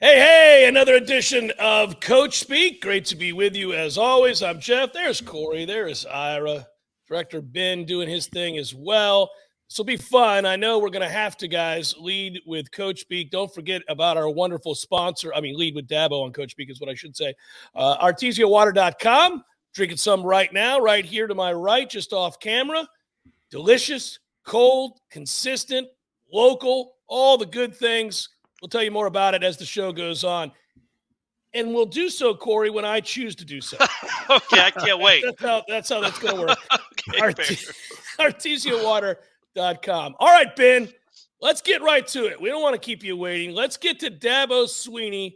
Hey, another edition of Coach Speak. Great to be with you as always. I'm Jeff. There's Corey. There's Ira. Director Ben doing his thing as well. This will be fun. I know we're going to have to, guys, lead with Coach Speak. Don't forget about our wonderful sponsor. Lead with Dabo on Coach Speak is what I should say. ArtesiaWater.com. Drinking some right now, right here to my right, just off camera. Delicious, cold, consistent, local, all the good things. We'll tell you more about it as the show goes on. And we'll do so, Corey, when I choose to do so. Okay, I can't wait. That's how that's going to work. Okay, ArtesiaWater.com. All right, Ben, let's get right to it. We don't want to keep you waiting. Let's get to Dabo Swinney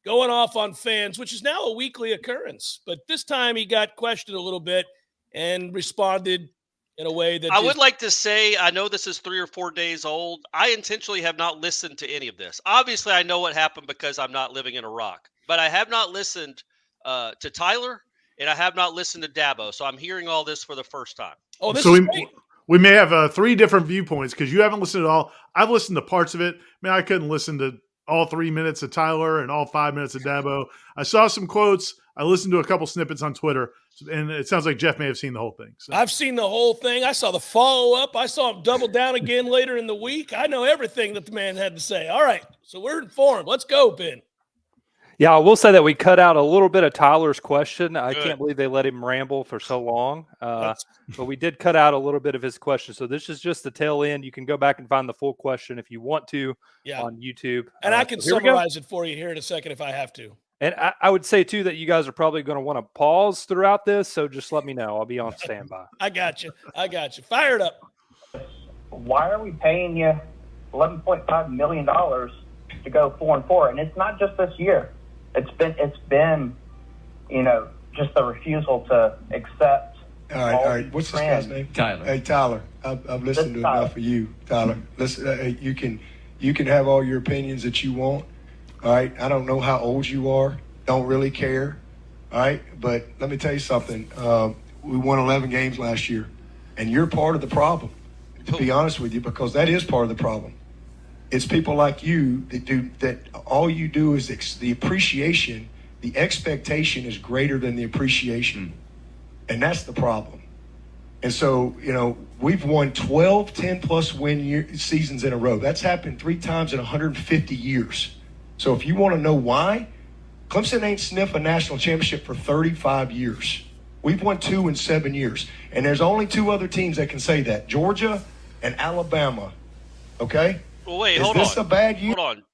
going off on fans, which is now a weekly occurrence. But this time he got questioned a little bit and responded in a way that I would like to say, I know this is 3 or 4 days old. I intentionally have not listened to any of this. Obviously, I know what happened because I'm not living in a rock. But I have not listened to Tyler, and I have not listened to Dabo. So I'm hearing all this for the first time. Oh, this so is great. We may have 3 different viewpoints because you haven't listened at all. I've listened to parts of it. I couldn't listen to all 3 minutes of Tyler and all 5 minutes of Dabo. I saw some quotes. I listened to a couple snippets on Twitter, and it sounds like Jeff may have seen the whole thing. So. I've seen the whole thing. I saw the follow-up. I saw him double down again later in the week. I know everything that the man had to say. All right, so we're informed. Let's go, Ben. Yeah, I will say that we cut out a little bit of Tyler's question. I can't believe they let him ramble for so long. But we did cut out a little bit of his question. So this is just the tail end. You can go back and find the full question if you want to on YouTube. And I can summarize it for you here in a second if I have to. And I would say, too, that you guys are probably going to want to pause throughout this. So just let me know. I'll be on standby. I got you. Fire it up. Why are we paying you $11.5 million to go 4-4? And it's not just this year. It's been, just the refusal to accept. All right. What's this guy's name? Tyler. Hey, Tyler. I've listened to enough of you, Tyler. Listen, you can have all your opinions that you want. All right. I don't know how old you are. Don't really care. All right. But let me tell you something. We won 11 games last year, and you're part of the problem. To be honest with you, because that is part of the problem. It's people like you that do that. All you do is the appreciation. The expectation is greater than the appreciation, and that's the problem. And so, we've won 12 10-plus win seasons in a row. That's happened 3 times in 150 years. So if you want to know why, Clemson ain't sniffed a national championship for 35 years. We've won 2 in 7 years, and there's only 2 other teams that can say that: Georgia and Alabama. Okay. Well, wait, hold on. Is this a bad year? Hold on.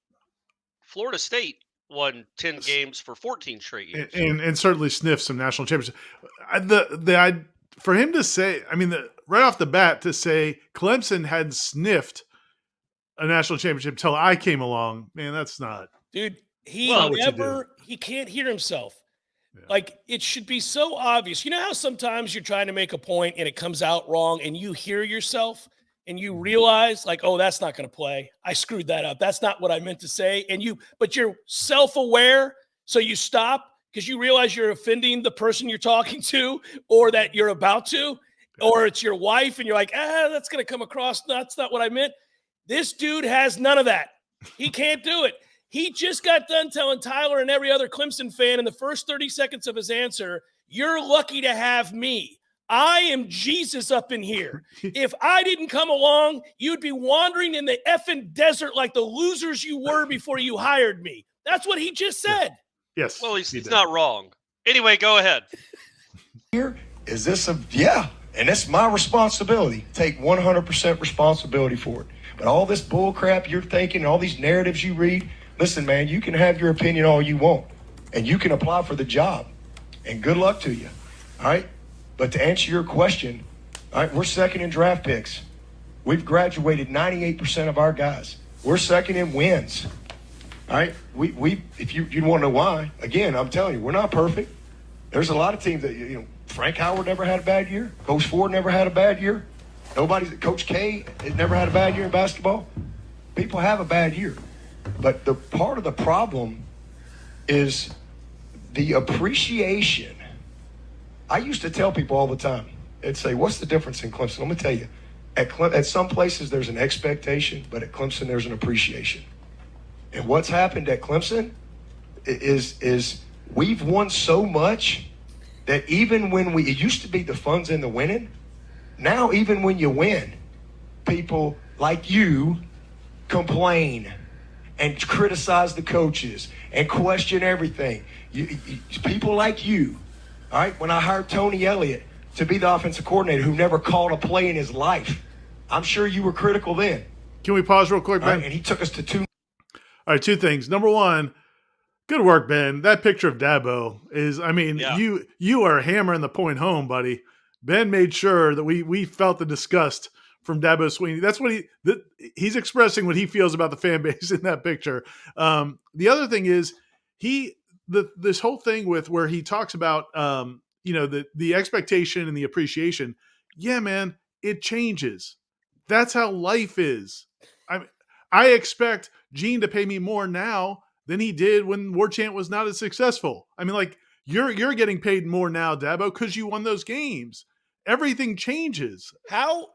Florida State won 10 games for 14 straight years. And certainly sniffed some national championships. For him to say, right off the bat, to say Clemson had sniffed a national championship till I came along, man, that's not. Dude, he can't hear himself. Yeah. Like, it should be so obvious. You know how sometimes you're trying to make a point and it comes out wrong and you hear yourself? And you realize, like, oh, that's not going to play. I screwed that up. That's not what I meant to say. But you're self-aware, so you stop because you realize you're offending the person you're talking to, or that you're about to, or it's your wife, and you're like, that's going to come across. That's not what I meant. This dude has none of that. He can't do it. He just got done telling Tyler and every other Clemson fan in the first 30 seconds of his answer, "You're lucky to have me. I am Jesus up in here. If I didn't come along, you'd be wandering in the effing desert like the losers you were before you hired me." That's what he just said. Yes. Well, he's not wrong. Anyway, go ahead. Here is this and it's my responsibility. Take 100% responsibility for it. But all this bull crap you're thinking, all these narratives you read, listen, man, you can have your opinion all you want, and you can apply for the job, and good luck to you. All right. But to answer your question, all right, we're second in draft picks. We've graduated 98% of our guys. We're second in wins. All right, we if you want to know why, again, I'm telling you, we're not perfect. There's a lot of teams that, Frank Howard never had a bad year. Coach Ford never had a bad year. Coach K has never had a bad year in basketball. People have a bad year. But the part of the problem is the appreciation. I used to tell people all the time, they'd say, what's the difference in Clemson? I'm going to tell you. At some places, there's an expectation, but at Clemson, there's an appreciation. And what's happened at Clemson is we've won so much that even when it used to be the fun's in the winning, now even when you win, people like you complain and criticize the coaches and question everything. People like you, all right, when I hired Tony Elliott to be the offensive coordinator who never called a play in his life, I'm sure you were critical then. Can we pause real quick, Ben? Right, and he took us to 2. All right, 2 things. Number 1, good work, Ben. That picture of Dabo is, I mean, you are hammering the point home, buddy. Ben made sure that we felt the disgust from Dabo Swinney. That's what he's expressing what he feels about the fan base in that picture. The other thing is this whole thing with where he talks about the expectation and the appreciation. Yeah, man, it changes. That's how life is. I expect Gene to pay me more now than he did when Warchant was not as successful. I mean, like you're getting paid more now, Dabo, because you won those games. Everything changes. How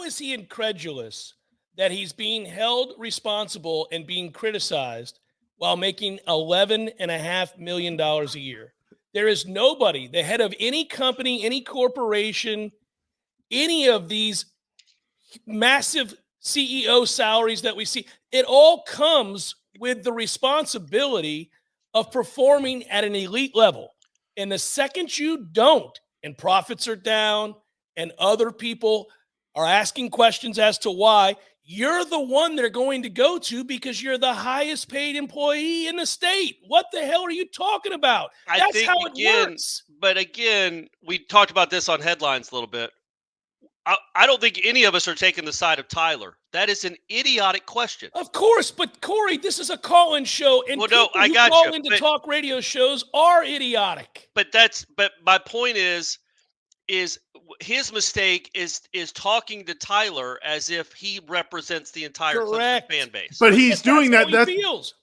is he incredulous that he's being held responsible and being criticized while making $11.5 million a year? There is nobody, the head of any company, any corporation, any of these massive CEO salaries that we see, it all comes with the responsibility of performing at an elite level. And the second you don't, and profits are down, and other people are asking questions as to why, you're the one they're going to go to because you're the highest paid employee in the state. What the hell are you talking about? That's how it works. But again, we talked about this on Headlines a little bit. I don't think any of us are taking the side of Tyler. That is an idiotic question. Of course, but Corey, this is a call-in show, and people who call into talk radio shows are idiotic. But my point is his mistake is talking to Tyler as if he represents the entire Clemson fan base. But he's doing that.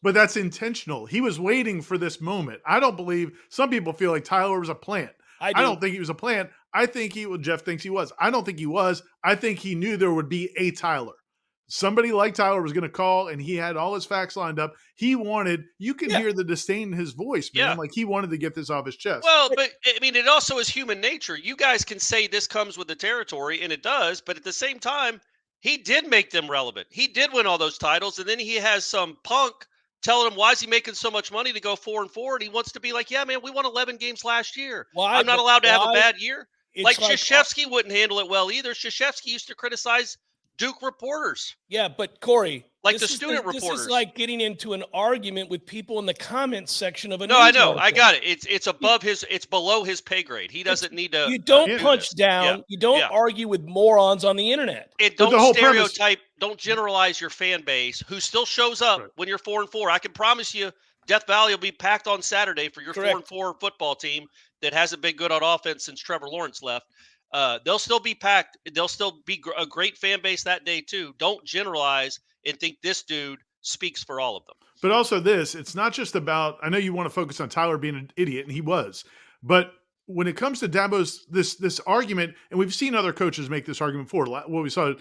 But that's intentional. He was waiting for this moment. I don't believe some people feel like Tyler was a plant. I don't think he was a plant. I think Jeff thinks he was. I don't think he was. I think he knew there would be a Tyler. Somebody like Tyler was going to call, and he had all his facts lined up. He wanted, you can hear the disdain in his voice, man. Yeah. Like he wanted to get this off his chest. Well, but I mean, it also is human nature. You guys can say this comes with the territory, and it does. But at the same time, he did make them relevant. He did win all those titles. And then he has some punk telling him, why is he making so much money to go 4-4? And he wants to be like, yeah, man, we won 11 games last year. I'm not allowed to have a bad year. Like Krzyzewski wouldn't handle it well either. Krzyzewski used to criticize Duke reporters. Yeah, but Corey, like the student reporters. This is like getting into an argument with people in the comments section of a news article. I got it. It's below his pay grade. He doesn't need to. You don't punch down. Yeah. You don't argue with morons on the internet. And don't stereotype. Don't generalize your fan base who still shows up when you're 4-4. I can promise you, Death Valley will be packed on Saturday for your 4-4 football team that hasn't been good on offense since Trevor Lawrence left. They'll still be packed. They'll still be a great fan base that day too. Don't generalize and think this dude speaks for all of them. But also it's not just about, I know you want to focus on Tyler being an idiot, and he was, but when it comes to Dabo's, this argument, and we've seen other coaches make this argument before. Well, we saw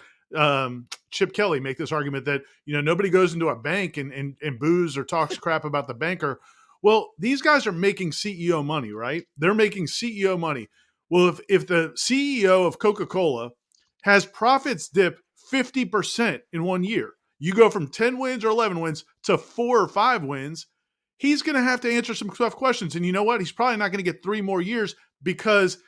Chip Kelly make this argument that, nobody goes into a bank and boos or talks crap about the banker. Well, these guys are making CEO money, right? They're making CEO money. Well, if the CEO of Coca-Cola has profits dip 50% in 1 year, you go from 10 wins or 11 wins to 4 or 5 wins, he's going to have to answer some tough questions. And you know what? He's probably not going to get 3 more years because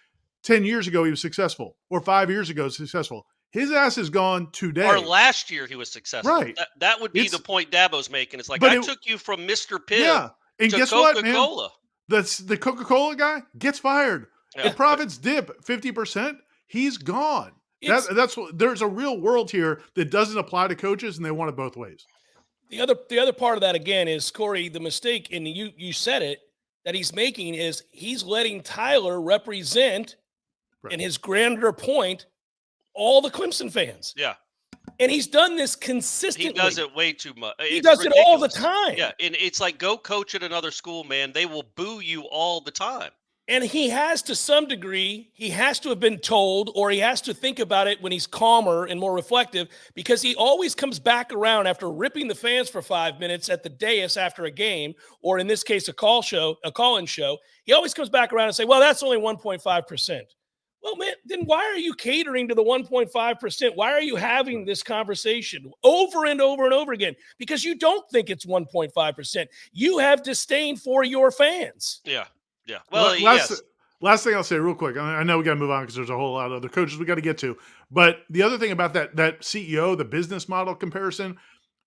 10 years ago he was successful or 5 years ago successful. His ass is gone today. Or last year he was successful. Right. That would be the point Dabo's making. It's like, I took you from Mr. Pibb and to guess Coca-Cola. What, man? That's the Coca-Cola guy gets fired. Yeah. If profits dip 50%, he's gone. That's what, there's a real world here that doesn't apply to coaches, and they want it both ways. The other part of that again is, Corey, the mistake, and you said it, that he's making is he's letting Tyler represent, in his grander point, all the Clemson fans. Yeah. And he's done this consistently. He does it way too much. He does it all the time. Yeah, and it's like, go coach at another school, man. They will boo you all the time. And he has, to some degree, he has to have been told, or he has to think about it when he's calmer and more reflective, because he always comes back around after ripping the fans for 5 minutes at the dais after a game, or in this case, a call-in show. He always comes back around and say, well, that's only 1.5%. Well, man, then why are you catering to the 1.5%? Why are you having this conversation over and over and over again? Because you don't think it's 1.5%. You have disdain for your fans. Yeah. Yeah. Well, last thing I'll say real quick. I know we got to move on because there's a whole lot of other coaches we got to get to. But the other thing about that CEO, the business model comparison,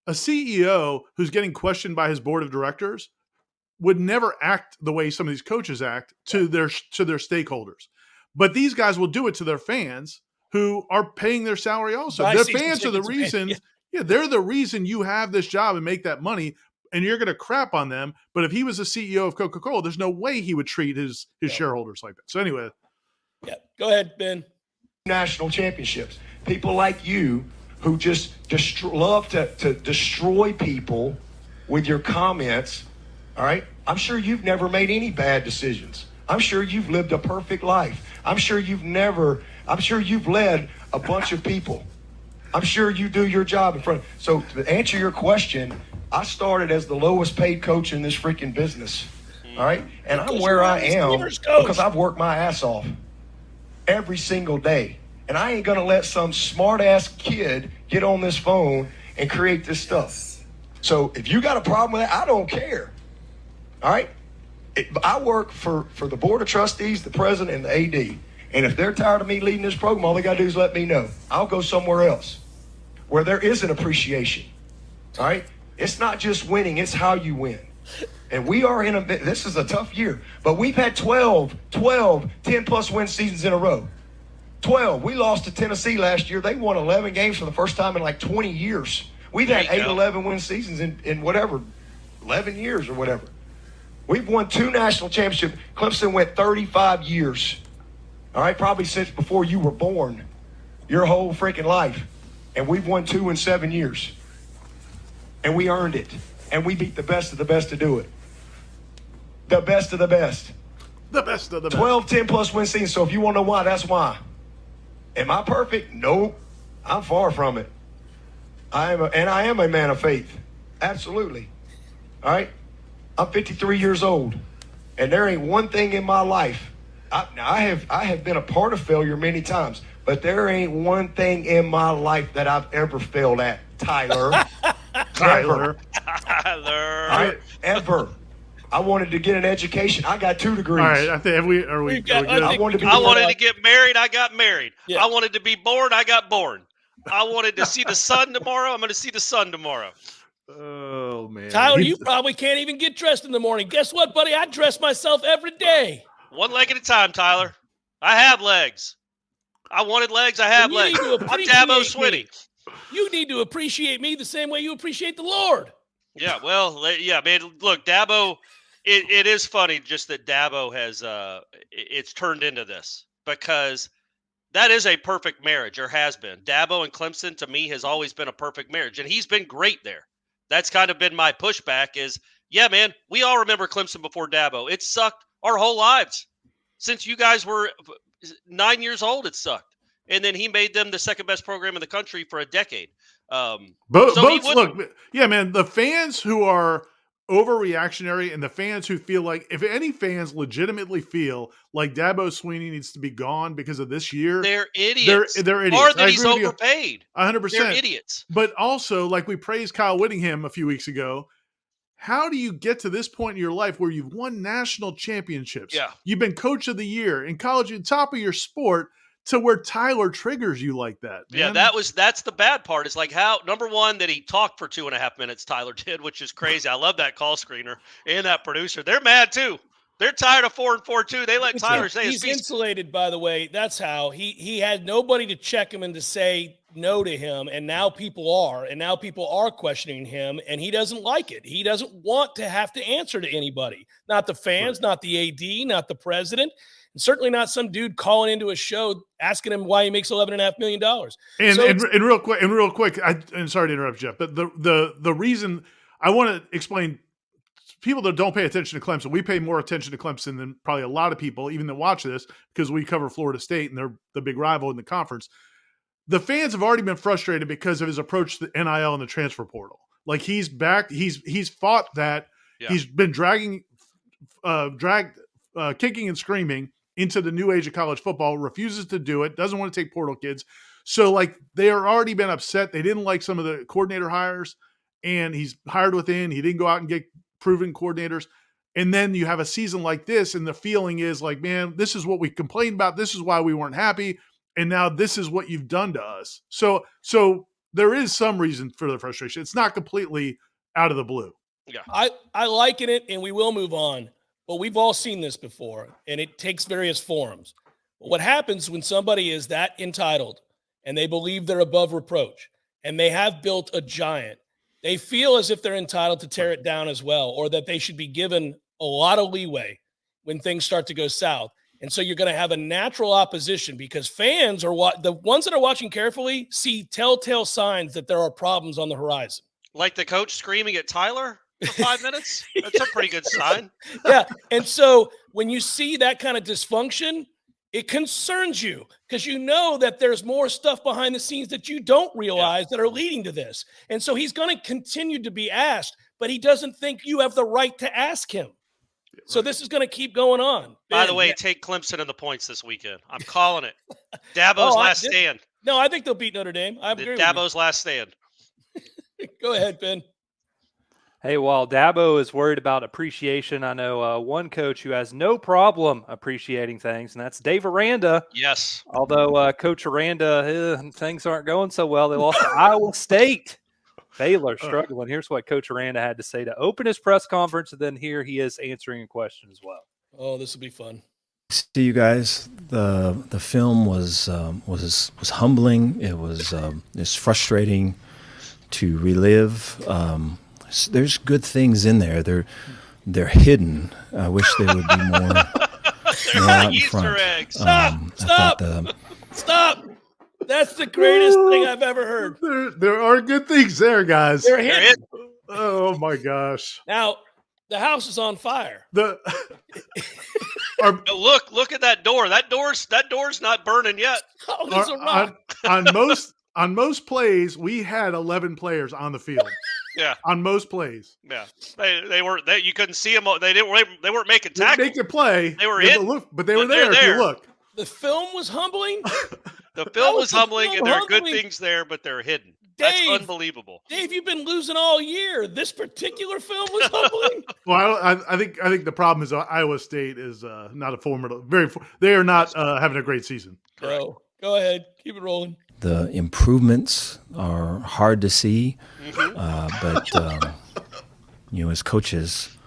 a CEO who's getting questioned by his board of directors would never act the way some of these coaches act to their stakeholders. But these guys will do it to their fans who are paying their salary also. Their fans are the reason. Yeah, they're the reason you have this job and make that money. And you're going to crap on them. But if he was a CEO of Coca-Cola, there's no way he would treat his shareholders like that. So anyway. Yeah, go ahead, Ben. National championships. People like you who just love to destroy people with your comments, all right? I'm sure you've never made any bad decisions. I'm sure you've lived a perfect life. I'm sure you've led a bunch of people. I'm sure you do your job in front. So to answer your question, I started as the lowest paid coach in this freaking business. All right. And I'm where I am because I've worked my ass off every single day. And I ain't going to let some smart ass kid get on this phone and create this stuff. So if you got a problem with that, I don't care. All right. I work for the board of trustees, the president, and the AD. And if they're tired of me leading this program, all they got to do is let me know. I'll go somewhere else where there is an appreciation. All right? It's not just winning, it's how you win. And we are this is a tough year, but we've had 12 10-plus win seasons in a row. 12. We lost to Tennessee last year. They won 11 games for the first time in like 20 years. We've had 11 win seasons in whatever, 11 years or whatever. We've won 2 national championships. Clemson went 35 years. All right, probably since before you were born, your whole freaking life. And we've won 2 in 7 years. And we earned it. And we beat the best of the best to do it. The best of the best. The best of the best. 12, 10-plus win seasons. So if you want to know why, that's why. Am I perfect? Nope. I'm far from it. I am a man of faith. Absolutely. All right? I'm 53 years old. And there ain't one thing in my life. I have been a part of failure many times. But there ain't one thing in my life that I've ever failed at, Tyler. Tyler. Ever. I wanted to get an education. I got 2 degrees. All right. I think are we good? I wanted to get married. I got married. Yeah. I wanted to be born. I got born. I wanted to see the sun tomorrow. I'm going to see the sun tomorrow. Oh, man. Tyler, you probably can't even get dressed in the morning. Guess what, buddy? I dress myself every day. One leg at a time, Tyler. I have legs. I wanted legs. I have legs. I'm Dabo Swinney. You need to appreciate me the same way you appreciate the Lord. Yeah, well, yeah, man. Look, Dabo, it is funny just that Dabo has it's turned into this because that is a perfect marriage or has been. Dabo and Clemson, to me, has always been a perfect marriage, and he's been great there. That's kind of been my pushback is, yeah, man, we all remember Clemson before Dabo. It sucked our whole lives. Since you guys were 9 years old, it sucked. And then he made them the second best program in the country for a decade. Look, yeah, man, the fans who are overreactionary and the fans who feel like, if any fans legitimately feel like Dabo Swinney needs to be gone because of this year, they're idiots. They're idiots. Or that he's overpaid. 100%. They're idiots. But also, like we praised Kyle Whittingham a few weeks ago, how do you get to this point in your life where you've won national championships? Yeah. You've been coach of the year in college, at the top of your sport, to where Tyler triggers you like that, man. Yeah, that's the bad part. It's like how, number one, that he talked for 2.5 minutes, Tyler did, which is crazy. I love that call screener and that producer. They're mad too. They're tired of 4 and 4 too. They let Tyler say his piece. He's insulated, by the way. That's how he had nobody to check him and to say no to him, and now people are questioning him, and he doesn't like it. He doesn't want to have to answer to anybody, not the fans, not the AD, not the president. And certainly not some dude calling into a show asking him why he makes $11.5 million. And real quick, I'm sorry to interrupt, Jeff, but the reason I want to explain people that don't pay attention to Clemson, we pay more attention to Clemson than probably a lot of people, even that watch this, because we cover Florida State and they're the big rival in the conference. The fans have already been frustrated because of his approach to the NIL and the transfer portal. Like he's back, he's fought that. Yeah. He's been kicking and screaming into the new age of college football, refuses to do it, doesn't want to take portal kids. So like they are already been upset. They didn't like some of the coordinator hires, and he's hired within. He didn't go out and get proven coordinators. And then you have a season like this, and the feeling is like, man, this is what we complained about. This is why we weren't happy. And now this is what you've done to us. So there is some reason for the frustration. It's not completely out of the blue. Yeah, I liken it, and we will move on. But we've all seen this before, and it takes various forms. But what happens when somebody is that entitled and they believe they're above reproach and they have built a giant, they feel as if they're entitled to tear it down as well, or that they should be given a lot of leeway when things start to go south. And so you're going to have a natural opposition because fans are the ones that are watching carefully see telltale signs that there are problems on the horizon. Like the coach screaming at Tyler for 5 minutes? That's a pretty good sign. Yeah. And so when you see that kind of dysfunction, it concerns you because you know that there's more stuff behind the scenes that you don't realize that are leading to this. And so he's going to continue to be asked, but he doesn't think you have the right to ask him. So this is going to keep going on. By the way, take Clemson in the points this weekend. I'm calling it. Dabo's last stand. No, I think they'll beat Notre Dame. I agree with Dabo's last stand. Go ahead, Ben. Hey, while Dabo is worried about appreciation, I know one coach who has no problem appreciating things, and that's Dave Aranda. Yes. Although Coach Aranda, things aren't going so well. They lost to Iowa State. Baylor struggling. Here's what Coach Aranda had to say to open his press conference, and then here he is answering a question as well. Oh, this will be fun. See you guys. The film was humbling. It was it's frustrating to relive. There's good things in there. They're hidden. I wish they would be more out in Easter front. eggs. Stop. That's the greatest thing I've ever heard. There are good things there, guys. They're hidden. Oh my gosh! Now the house is on fire. Look at that door. That door's not burning yet. Oh, there's a rock. On most plays, we had 11 players on the field. Yeah. On most plays. Yeah. They weren't. You couldn't see them. They weren't making tackles. They make a play. They were in. But they were there. If you look. The film was humbling. The film was humbling, and there are good things there, but they're hidden. That's unbelievable. Dave, you've been losing all year. This particular film was humbling. Well, I think the problem is Iowa State is not a formidable. They are not having a great season. Go ahead, keep it rolling. The improvements are hard to see, but as coaches,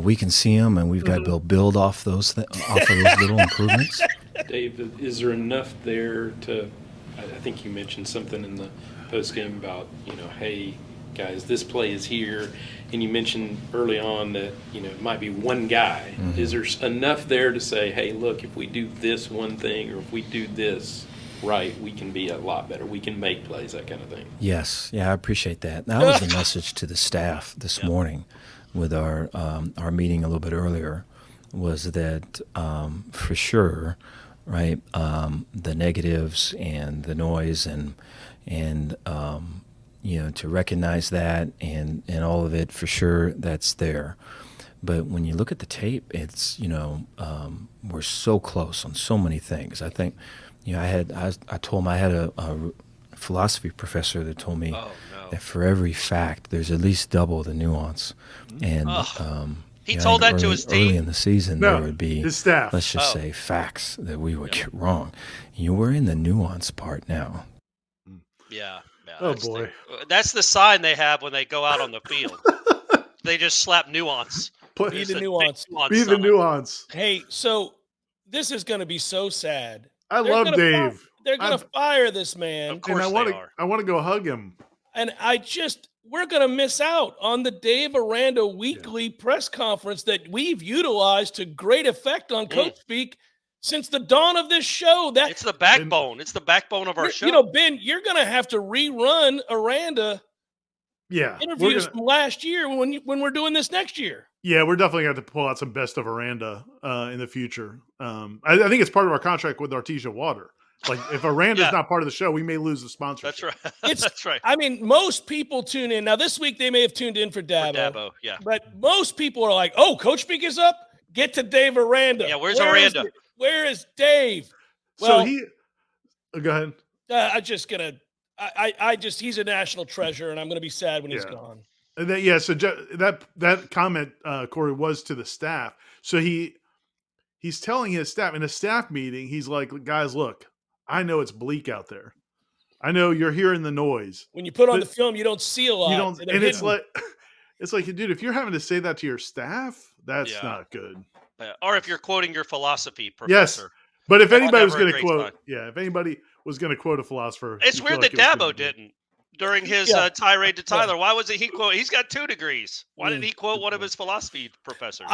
we can see them, and we've got to build off those little improvements. Dave, is there enough there to? I think you mentioned something in the postgame about hey guys, this play is here, and you mentioned early on that it might be one guy. Mm-hmm. Is there enough there to say, hey, look, if we do this one thing, or if we do this right, we can be a lot better. We can make plays, that kind of thing. Yes, I appreciate that. That was the message to the staff this morning with our meeting a little bit earlier, was that for sure, right, the negatives and the noise and to recognize that and all of it, for sure, that's there. But when you look at the tape, it's we're so close on so many things. I think I told him I had a philosophy professor that told me that for every fact there's at least double the nuance. And he told that to his team early in the season. There would be his staff. Let's just say facts that we would get wrong. We're in the nuance part now. Yeah. Oh boy, that's the sign they have when they go out on the field. They just slap nuance. Be the nuance. Be the nuance. Hey, so this is going to be so sad. I love Dave. They're going to fire this man. Of course, I want to go hug him. And we're going to miss out on the Dave Aranda weekly press conference that we've utilized to great effect on Coach Speak since the dawn of this show. It's the backbone. It's the backbone of our show. Ben, you're going to have to rerun Aranda Yeah, interviews from last year when we're doing this next year. Yeah, we're definitely going to have to pull out some best of Aranda in the future. I think it's part of our contract with Artezia Water. Like, if Aranda's not part of the show, we may lose the sponsorship. That's right. That's right. I mean, most people tune in. Now, this week they may have tuned in for Dabo. Yeah. But most people are like, oh, Coach Speak is up? Get to Dave Aranda. Yeah, where's Aranda? Where is Dave? Well, go ahead. He's a national treasure, and I'm going to be sad when he's gone. So that comment, Corey, was to the staff. So he's telling his staff in a staff meeting, he's like, guys, look, I know it's bleak out there. I know you're hearing the noise. When you put on the film, you don't see a lot. You don't, and it's like, dude, if you're having to say that to your staff, that's not good. Or if you're quoting your philosophy professor. Yes, but if anybody was going to quote, if anybody was going to quote a philosopher, it's weird that Dabo didn't during his tirade to Tyler. Why wasn't he quote? He's got 2 degrees. Why didn't he quote one of his philosophy professors?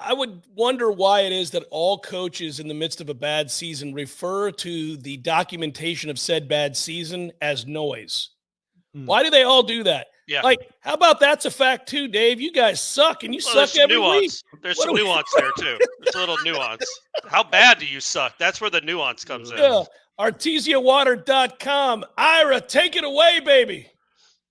I would wonder why it is that all coaches in the midst of a bad season refer to the documentation of said bad season as noise. Why do they all do that? Yeah. Like, how about that's a fact too, Dave? You guys suck, and you suck every week. There's some nuance there too. There's a little nuance. How bad do you suck? That's where the nuance comes in. ArtesiaWater.com. Ira, take it away, baby.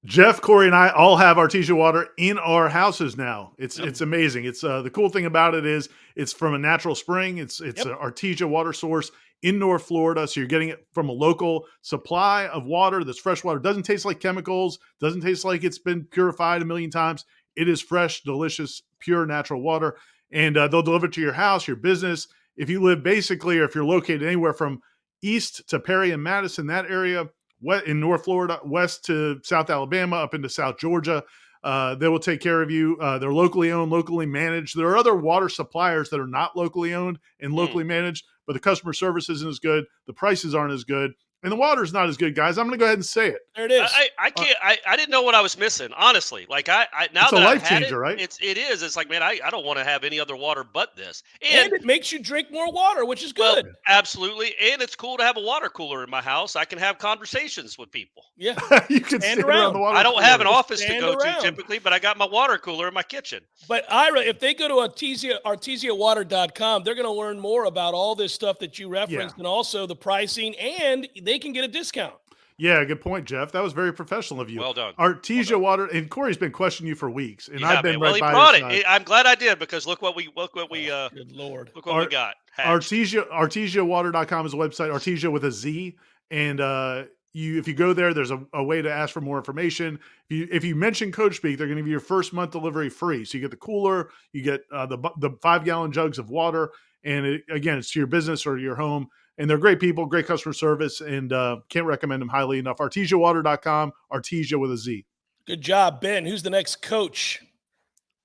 Jeff, Corey, and I all have Artezia Water in our houses now. It's amazing. It's the cool thing about it is it's from a natural spring. It's an Artezia water source in North Florida, so you're getting it from a local supply of water that's fresh water. Doesn't taste like chemicals. Doesn't taste like it's been purified a million times. It is fresh, delicious, pure natural water, and they'll deliver it to your house, your business. If you live basically, or if you're located anywhere from east to Perry and Madison, that area, in North Florida, west to South Alabama, up into South Georgia. They will take care of you. They're locally owned, locally managed. There are other water suppliers that are not locally owned and locally managed, but the customer service isn't as good. The prices aren't as good. And the water is not as good, guys. I'm going to go ahead and say it. There it is. I can't. I didn't know what I was missing, honestly. Like now it's that a life I've had changer, right? It is. It's like, man, I don't want to have any other water but this. And it makes you drink more water, which is good. Well, absolutely. And it's cool to have a water cooler in my house. I can have conversations with people. Yeah, you can stand around the water. I don't cooler. have an office to go to typically, but I got my water cooler in my kitchen. But Ira, if they go to ArtesiaWater.com, they're going to learn more about all this stuff that you referenced, and also the pricing, and they can get a discount. Yeah, good point, Jeff. That was very professional of you. Well done. Artezia Water, and Corey's been questioning you for weeks, and I've been he by brought his side. I'm glad I did, because look what we good Lord. Look what we got. ArtesiaWater.com is a website, Artezia with a Z, and if you go there, there's a way to ask for more information. If you mention Coach Speak, they're going to give you your first month delivery free. So you get the cooler, you get the 5-gallon jugs of water, and again, it's to your business or your home. And they're great people, great customer service, and can't recommend them highly enough. ArtesiaWater.com, Artezia with a Z. Good job, Ben. Who's the next coach?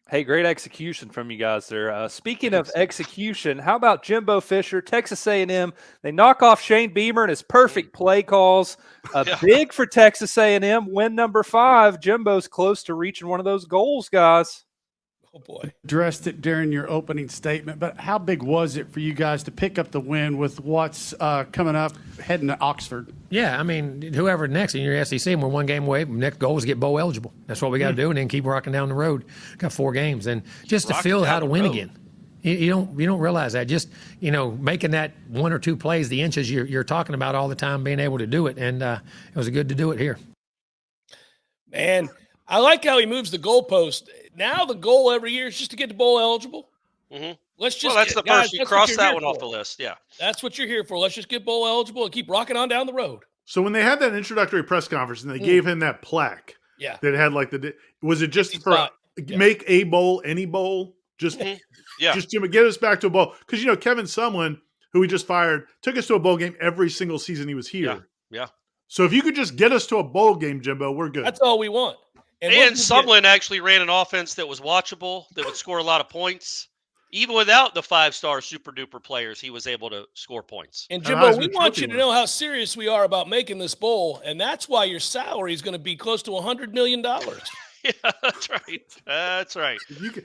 Hey, great execution from you guys there. Speaking of execution, how about Jimbo Fisher, Texas A&M? They knock off Shane Beamer and his perfect play calls. Big for Texas A&M. Win number 5. Jimbo's close to reaching one of those goals, guys. Oh, boy. Addressed it during your opening statement, but how big was it for you guys to pick up the win with what's coming up heading to Oxford? Yeah, I mean, whoever next in your SEC, we're 1 game away. Next goal is get bowl eligible. That's what we got to do, and then keep rocking down the road. Got 4 games, and just to feel how to win again. You don't realize that. Just making that 1 or 2 plays, the inches you're talking about all the time, being able to do it, and it was good to do it here. Man, I like how he moves the goalpost. Now the goal every year is just to get to bowl eligible. Mm-hmm. Let's just that's the guys, first. You cross that one off the list. Yeah, that's what you're here for. Let's just get bowl eligible and keep rocking on down the road. So when they had that introductory press conference and they gave him that plaque, that had like was it just for make a bowl, any bowl, just to get us back to a bowl? Because Kevin Sumlin, who we just fired, took us to a bowl game every single season he was here. Yeah. So if you could just get us to a bowl game, Jimbo, we're good. That's all we want. And Sumlin actually ran an offense that was watchable, that would score a lot of points. Even without the 5-star super-duper players, he was able to score points. And Jimbo, we want you to know how serious we are about making this bowl, and that's why your salary is going to be close to $100 million. Yeah, that's right. That's right.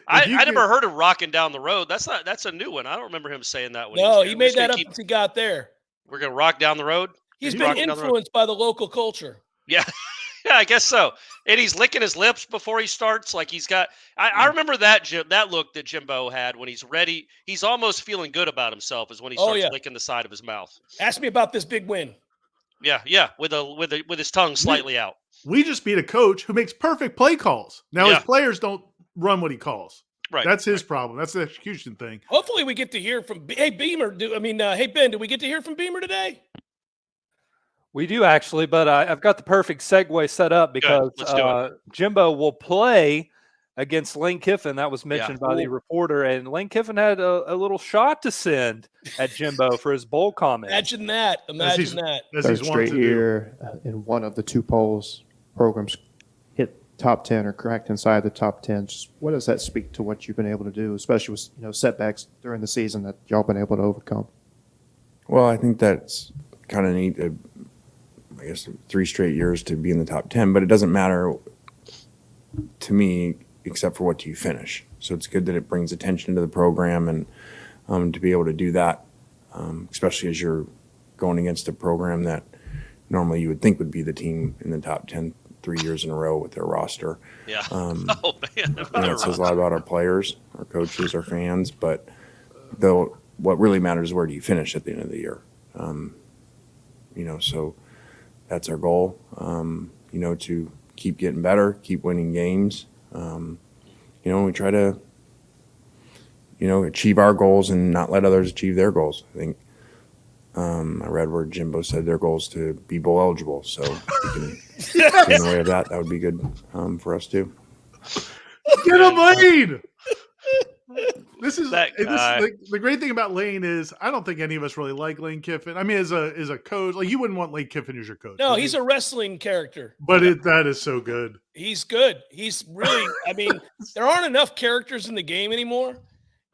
I never heard of rocking down the road. That's a new one. I don't remember him saying that one. No, he made that up once he got there. We're going to rock down the road? He's been influenced by the local culture. Yeah. Yeah, I guess so. And he's licking his lips before he starts. Like he's got. I remember that look that Jimbo had when he's ready. He's almost feeling good about himself is when he starts licking the side of his mouth. Ask me about this big win. Yeah, with his tongue slightly out. We just beat a coach who makes perfect play calls. Now his players don't run what he calls. Right. That's his problem. That's the execution thing. Hopefully we get to hear from hey Ben, do we get to hear from Beamer today? We do actually, but I've got the perfect segue set up because Jimbo will play against Lane Kiffin. That was mentioned by the reporter, and Lane Kiffin had a little shot to send at Jimbo for his bowl comment. Imagine that. Third straight year in one of the two polls, programs hit top 10 or cracked inside the top 10. Just what does that speak to what you've been able to do, especially with setbacks during the season that y'all been able to overcome? Well, I think that's kind of neat. I guess 3 straight years to be in the top 10, but it doesn't matter to me except for what you finish. So it's good that it brings attention to the program and to be able to do that, especially as you're going against a program that normally you would think would be the team in the top 10 3 years in a row with their roster. Yeah. It says a lot about our players, our coaches, our fans, but what really matters is where do you finish at the end of the year. So that's our goal, to keep getting better, keep winning games. We try to, achieve our goals and not let others achieve their goals. I think I read where Jimbo said their goal is to be bowl eligible. So if we can get in the way of that would be good for us too. Get him, Lane! The great thing about Lane is I don't think any of us really like Lane Kiffin. I mean, as a coach, like you wouldn't want Lane Kiffin as your coach. No, he's a wrestling character. But that is so good. He's good. He's really. I mean, there aren't enough characters in the game anymore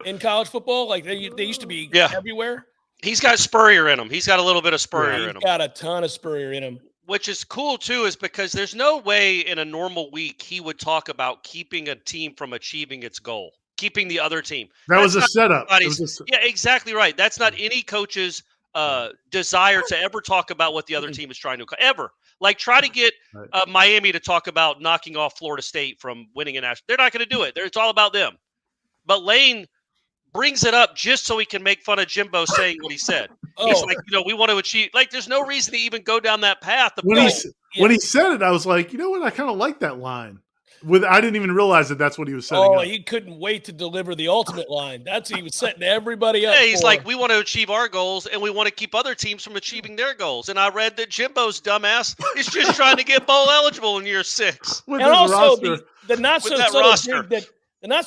in college football. Like they used to be everywhere. He's got Spurrier in him. He's got a little bit of Spurrier in him. He's got a ton of Spurrier in him. Which is cool, too, is because there's no way in a normal week he would talk about keeping a team from achieving its goal, keeping the other team. That was a setup. Yeah, exactly right. That's not any coach's desire to ever talk about what the other team is trying to ever. Like try to get Miami to talk about knocking off Florida State from winning a national. They're not going to do it. It's all about them. But Lane brings it up just so he can make fun of Jimbo saying what he said. He's like, we want to achieve. Like, there's no reason to even go down that path. When he said it, I was like, you know what? I kind of like that line. I didn't even realize that's what he was setting up. He couldn't wait to deliver the ultimate line. That's what he was setting everybody up. Yeah, he's like, we want to achieve our goals, and we want to keep other teams from achieving their goals. And I read that Jimbo's dumbass is just trying to get bowl eligible in year 6. And also the not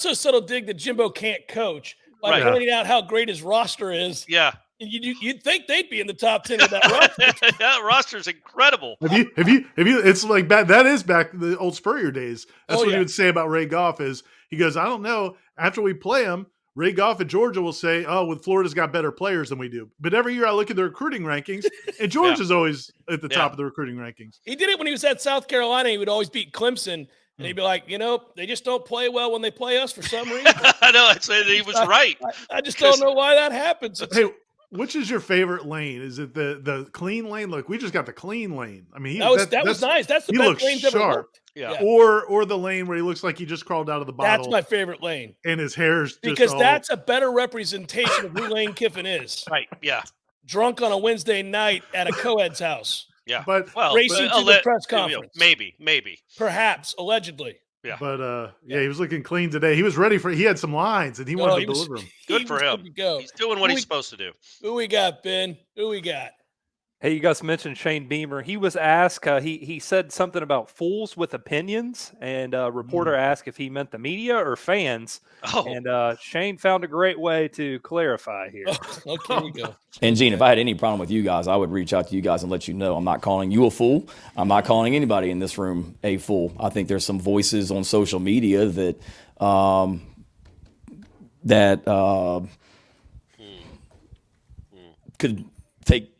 so subtle dig that Jimbo can't coach by pointing out how great his roster is. Yeah. You'd think they'd be in the top 10 of that roster. That roster's incredible. Have you? It's like that is back to the old Spurrier days. That's what he would say about Ray Goff is he goes, I don't know. After we play him, Ray Goff at Georgia will say, Florida's got better players than we do. But every year I look at the recruiting rankings, and Georgia's always at the top of the recruiting rankings. He did it when he was at South Carolina. He would always beat Clemson. And he'd be like, they just don't play well when they play us for some reason. I know. He was right. I just don't know why that happens. Hey, which is your favorite lane? Is it the clean lane? Look, we just got the clean lane. I mean, that was nice. That's the best lane ever looked. Yeah. Or the lane where he looks like he just crawled out of the bottle. That's my favorite lane. And his hair's because that's a better representation of who Lane Kiffin is. Right. Yeah. Drunk on a Wednesday night at a co-ed's house. Yeah. But racing to the press conference. Maybe. Perhaps, allegedly. Yeah. But he was looking clean today. He was ready he had some lines and he wanted to deliver them. Good for him. He's doing what he's supposed to do. Who we got, Ben? Who we got? Hey, you guys mentioned Shane Beamer. He was asked, he said something about fools with opinions, and a reporter asked if he meant the media or fans. And Shane found a great way to clarify here. Okay, here we go. And, Gene, if I had any problem with you guys, I would reach out to you guys and let you know I'm not calling you a fool. I'm not calling anybody in this room a fool. I think there's some voices on social media that could take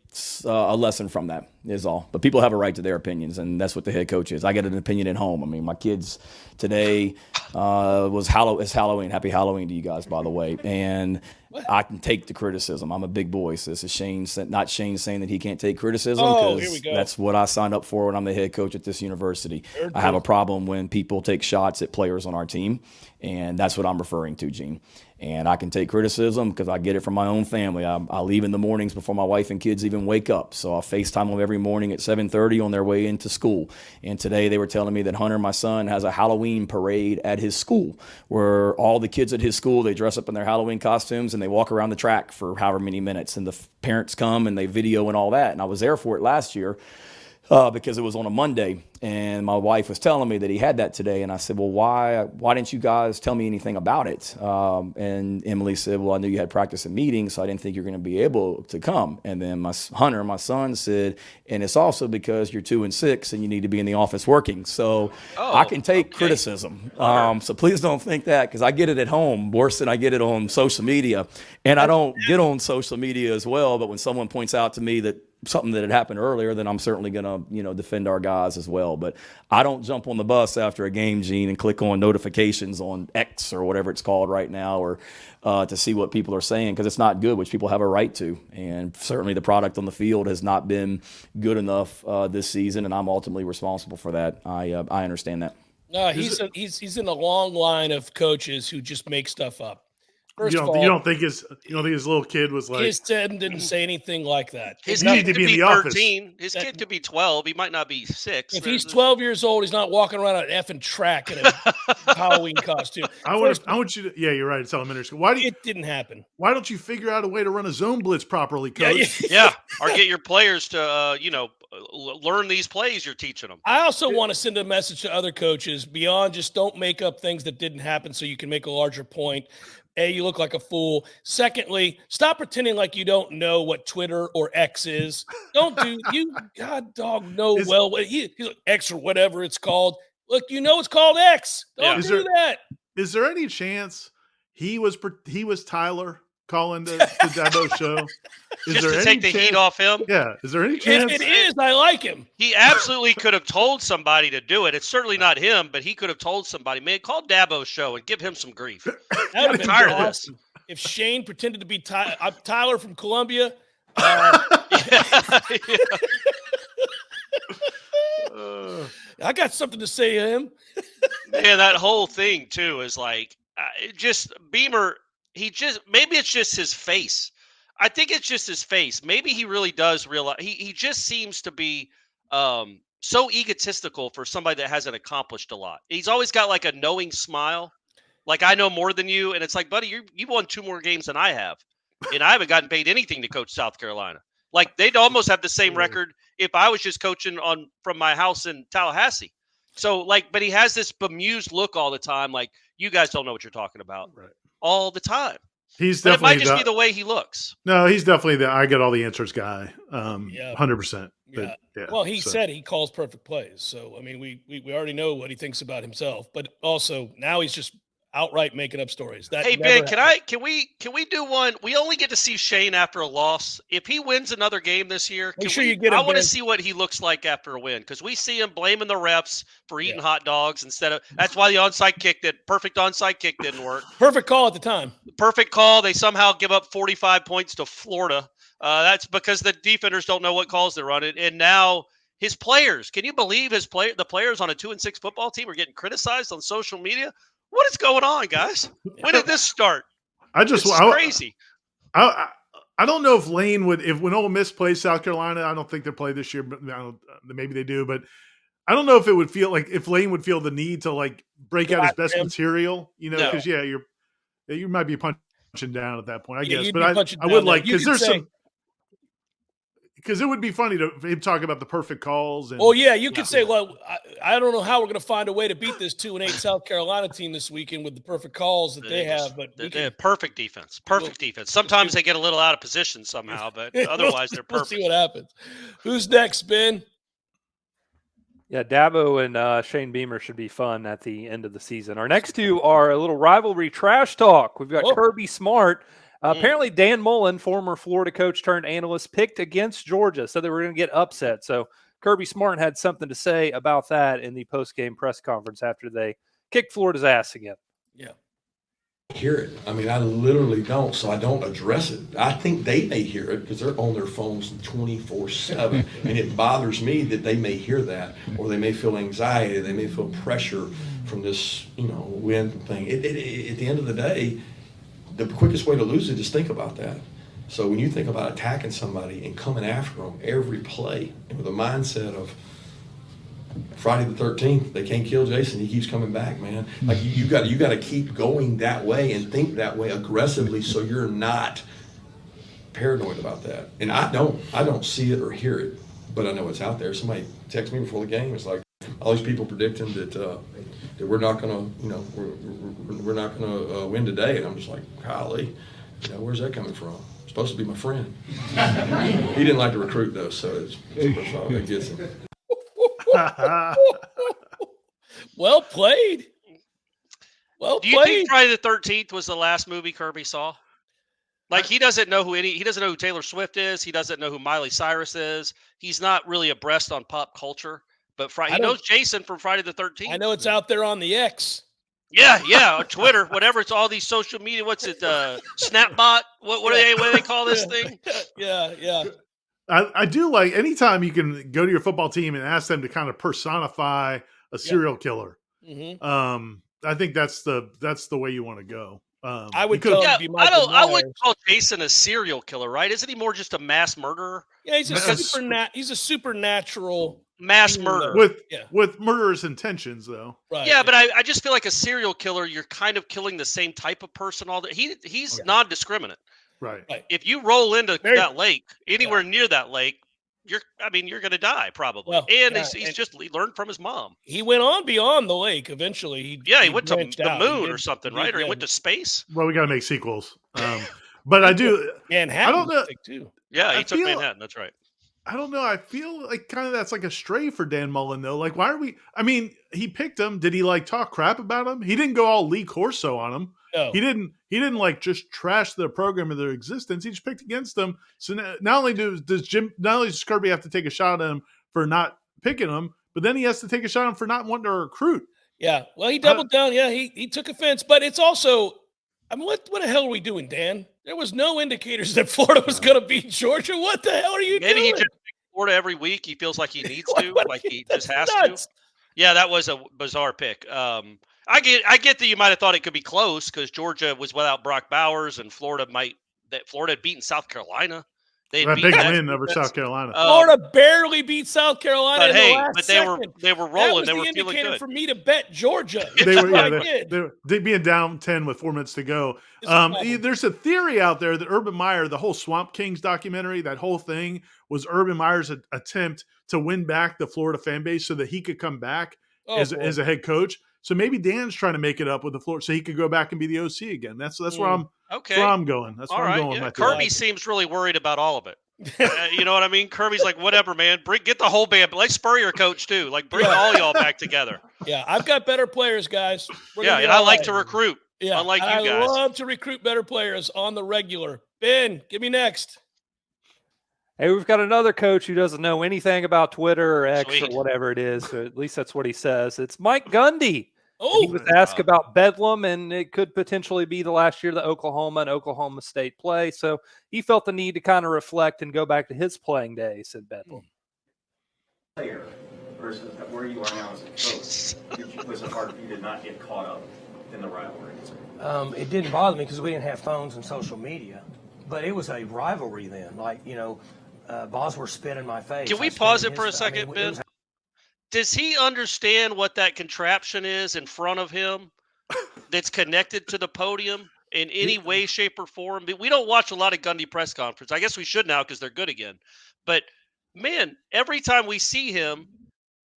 a lesson from that. is all. But people have a right to their opinions, and that's what the head coach is. I get an opinion at home. I mean, my kids today it's Halloween. Happy Halloween to you guys, by the way. And I can take the criticism. I'm a big boy, so this is not Shane saying that he can't take criticism, because that's what I signed up for when I'm the head coach at this university. I have a problem when people take shots at players on our team, and that's what I'm referring to, Gene. And I can take criticism because I get it from my own family. I leave in the mornings before my wife and kids even wake up. So I FaceTime them every morning at 7:30 on their way into school. And today they were telling me that Hunter, my son, has a Halloween parade at his school where all the kids at his school, they dress up in their Halloween costumes and they walk around the track for however many minutes. And the parents come and they video and all that. And I was there for it last year. Because it was on a Monday, and my wife was telling me that he had that today, and I said, well, why didn't you guys tell me anything about it? And Emily said, well, I knew you had practice and meetings, so I didn't think you're going to be able to come. And then Hunter, my son, said, and it's also because you're 2 and 6 and you need to be in the office working. So I can take criticism. So please don't think that, because I get it at home worse than I get it on social media. And I don't get on social media as well, but when someone points out to me that something that had happened earlier, then I'm certainly going to, defend our guys as well. But I don't jump on the bus after a game, Gene, and click on notifications on X or whatever it's called right now, or to see what people are saying, because it's not good, which people have a right to. And certainly the product on the field has not been good enough this season, and I'm ultimately responsible for that. I understand that. No, he's in a long line of coaches who just make stuff up. First you of all, don't think his little kid was like, his kid didn't say anything like that. His kid could be 13. His kid could be 12. He might not be 6. If he's 12 years old, he's not walking around an effing track in a Halloween costume. I want you to. Yeah, you're right. It's elementary school. It didn't happen. Why don't you figure out a way to run a zone blitz properly, coach? Yeah, or get your players to learn these plays you're teaching them. I also want to send a message to other coaches beyond just don't make up things that didn't happen so you can make a larger point. A, you look like a fool. Secondly, stop pretending like you don't know what Twitter or X is. Don't do you, God dog, know he's like X or whatever it's called. Look, it's called X. Don't do that. Is there any chance he was Tyler calling the Dabo show? Just to take the heat off him? Yeah. Is there any chance? If it is, I like him. He absolutely could have told somebody to do it. It's certainly not him, but he could have told somebody, man, call Dabo's show and give him some grief. I'm tired of this. If Shane pretended to be I'm Tyler from Columbia. I got something to say to him. Man, that whole thing, too, is like just Beamer. Maybe it's just his face. I think it's just his face. Maybe he really does realize he just seems to be so egotistical for somebody that hasn't accomplished a lot. He's always got like a knowing smile. Like, I know more than you. And it's like, buddy, you've won 2 more games than I have. And I haven't gotten paid anything to coach South Carolina. Like, they'd almost have the same record if I was just coaching from my house in Tallahassee. So, but he has this bemused look all the time. Like, you guys don't know what you're talking about. Right. All the time. He's but definitely it might just be the way he looks. No, he's definitely the I get all the answers guy. 100%. Yeah. Well, he said he calls perfect plays. So, I mean, we already know what he thinks about himself, but also now he's just outright making up stories. That hey Ben, can we do one? We only get to see Shane after a loss. If he wins another game this year, I want to see what he looks like after a win, because we see him blaming the refs for eating hot dogs instead of. That's why the onside kick perfect onside kick didn't work. Perfect call at the time. Perfect call. They somehow give up 45 points to Florida. That's because the defenders don't know what calls they're running, and now his players. Can you believe the players on a 2-6 football team are getting criticized on social media? What is going on, guys? When did this start? It's crazy. I don't know if Lane would, when Ole Miss plays South Carolina, I don't think they play this year, but maybe they do. But I don't know if it would feel like if Lane would feel the need to break out his best material, because you might be punching down at that point, I guess. But I would because there's some. Because it would be funny to him talk about the perfect calls. And, you could say, well, I don't know how we're going to find a way to beat this 2-8 South Carolina team this weekend with the perfect calls that they have. But they have perfect defense. Defense. Sometimes they get a little out of position somehow, but otherwise they're perfect. We'll see what happens. Who's next, Ben? Yeah, Dabo and Shane Beamer should be fun at the end of the season. Our next two are a little rivalry trash talk. We've got Kirby Smart Apparently, Dan Mullen, former Florida coach turned analyst, picked against Georgia, so they were going to get upset. So Kirby Smart had something to say about that in the post-game press conference after they kicked Florida's ass again. Yeah. Hear it. I mean, I literally don't, so I don't address it. I think they may hear it because they're on their phones 24/7, and it bothers me that they may hear that, or they may feel anxiety, they may feel pressure from this, win thing. At the end of the day, the quickest way to lose it is think about that. So when you think about attacking somebody and coming after them every play, and with a mindset of Friday the 13th, they can't kill Jason. He keeps coming back, man. Like you got to keep going that way and think that way aggressively, so you're not paranoid about that. And I don't see it or hear it, but I know it's out there. Somebody texted me before the game. It's like all these people predicting that we're not gonna, we're not gonna win today, and I'm just like, golly, where's that coming from? Supposed to be my friend. He didn't like to recruit though, so that's all that gets him. Well played. Well Do you think Friday the 13th was the last movie Kirby saw? Like he doesn't know who Taylor Swift is. He doesn't know who Miley Cyrus is. He's not really abreast on pop culture. But he knows Jason from Friday the 13th. I know it's out there on the X. Yeah, or Twitter, whatever. It's all these social media. What's it? Snapbot? What do they call this thing? Yeah. I do like anytime you can go to your football team and ask them to kind of personify a serial killer. Mm-hmm. I think that's the way you want to go. I would tell him to be Michael Myers. I wouldn't call Jason a serial killer, right? Isn't he more just a mass murderer? Yeah, he's a supernatural mass murderer with murderous intentions, though. Right. Yeah, but I just feel like a serial killer, you're kind of killing the same type of person all the he's non-discriminate. Right. If you roll into that lake, anywhere near that lake, you're going to die probably. Well, he learned from his mom. He went on beyond the lake eventually. He went to the moon or something, right? Or he went to space. Well, we got to make sequels. But I do. Manhattan, I don't know. Too. Yeah, he took Manhattan. That's right. I don't know. I feel like kind of that's like a stray for Dan Mullen, though. Like, why are we? I mean, he picked him. Did he talk crap about him? He didn't go all Lee Corso on him. No. He didn't just trash their program or their existence. He just picked against them. So not only does Kirby have to take a shot at him for not picking him, but then he has to take a shot at him for not wanting to recruit. Yeah. Well, he doubled down. Yeah, he took offense, but it's also, what the hell are we doing, Dan? There was no indicators that Florida was going to beat Georgia. What the hell are you doing? Maybe he just picks Florida every week. He feels like he needs to, he just has to. Yeah, that was a bizarre pick. I get that you might have thought it could be close because Georgia was without Brock Bowers and Florida had beaten South Carolina. That big win over South Carolina. Florida barely beat South Carolina. They were rolling. They were the feeling indicator good. for me to bet Georgia. They being down 10 with 4 minutes to go. There's a theory out there that Urban Meyer, the whole Swamp Kings documentary, that whole thing was Urban Meyer's attempt to win back the Florida fan base so that he could come back as a head coach. So maybe Dan's trying to make it up with the Florida so he could go back and be the OC again. That's where I'm. Okay. That's where I'm going. That's where I'm going. Yeah. Kirby seems really worried about all of it. You know what I mean? Kirby's like, whatever, man. Get the whole band. Like Spurrier coach too. Like bring all y'all back together. Yeah, I've got better players, guys. And I like to recruit. Yeah, unlike you guys. I love to recruit better players on the regular. Ben, give me next. Hey, we've got another coach who doesn't know anything about Twitter or X or whatever it is. So at least that's what he says. It's Mike Gundy. Oh, he was asked about Bedlam, and it could potentially be the last year that Oklahoma and Oklahoma State play. So he felt the need to kind of reflect and go back to his playing days at Bedlam. Player versus where you are now as a coach, was it hard for you to not get caught up in the rivalry? It didn't bother me because we didn't have phones and social media, but it was a rivalry then. Bosworth spit in my face. Can we pause it for a second, Ben? Does he understand what that contraption is in front of him that's connected to the podium in any way, shape, or form? We don't watch a lot of Gundy press conference. I guess we should now because they're good again. But, man, every time we see him,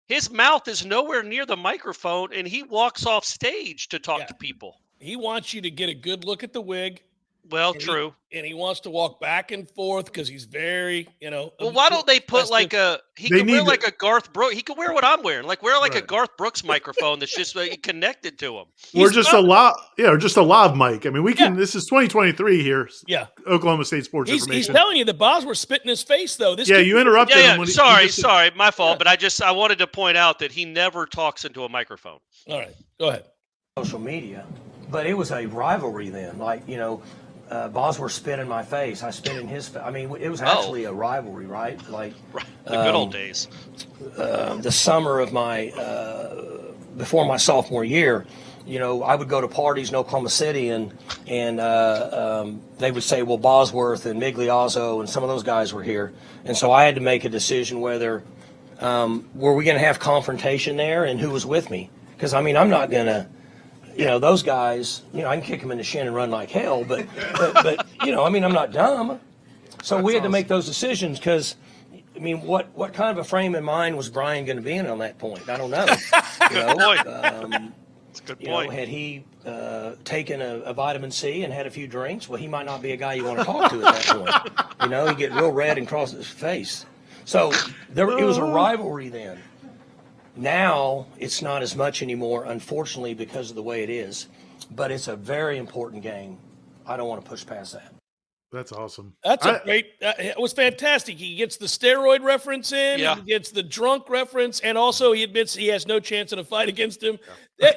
his mouth is nowhere near the microphone, and he walks off stage to talk to people. He wants you to get a good look at the wig. Well, And true. And he wants to walk back and forth because he's very, Well, why don't they put like he could wear like a Garth Brooks. He could wear what I'm wearing. Like wear like a Garth Brooks microphone that's just connected to him. Or just a lav mic. I mean, we can. This is 2023 here. Yeah, Oklahoma State sports He's information. telling you the Bosworth spit in his face though. This you interrupted him. When sorry, my fault. But I wanted to point out that he never talks into a microphone. All right, go ahead. Social media, but it was a rivalry then. Like Bosworth spit in my face. I spit in his face. I mean, it was actually a rivalry, right? Like the good old days. The summer of my before my sophomore year, I would go to parties in Oklahoma City, and they would say, well, Bosworth and Migliozzo and some of those guys were here, and so I had to make a decision whether were we going to have confrontation there and who was with me, because I mean I'm not going to. Those guys, I can kick them in the shin and run like hell, but I mean, I'm not dumb. So we had to make those decisions because, I mean, what kind of a frame of mind was Brian going to be in on that point? I don't know. That's a good point. Had he taken a vitamin C and had a few drinks, well, he might not be a guy you want to talk to at that point. He'd get real red and cross his face. So it was a rivalry then. Now it's not as much anymore, unfortunately, because of the way it is. But it's a very important game. I don't want to push past that. That's awesome. That's a great. It was fantastic. He gets the steroid reference in. Yeah. He gets the drunk reference, and also he admits he has no chance in a fight against him.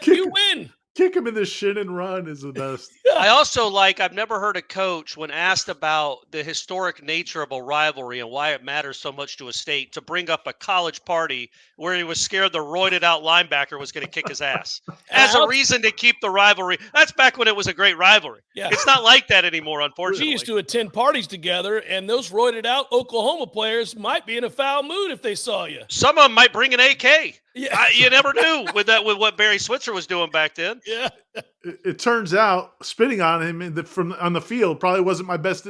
You win. Kick him in the shin and run is the best. I also I've never heard a coach, when asked about the historic nature of a rivalry and why it matters so much to a state, to bring up a college party where he was scared the roided out linebacker was going to kick his ass as a reason to keep the rivalry. That's back when it was a great rivalry. Yeah. It's not like that anymore, unfortunately. We used to attend parties together, and those roided out Oklahoma players might be in a foul mood if they saw you. Some of them might bring an AK. Yeah. You never knew with what Barry Switzer was doing back then. Yeah. It turns out spitting on him on the field probably wasn't my best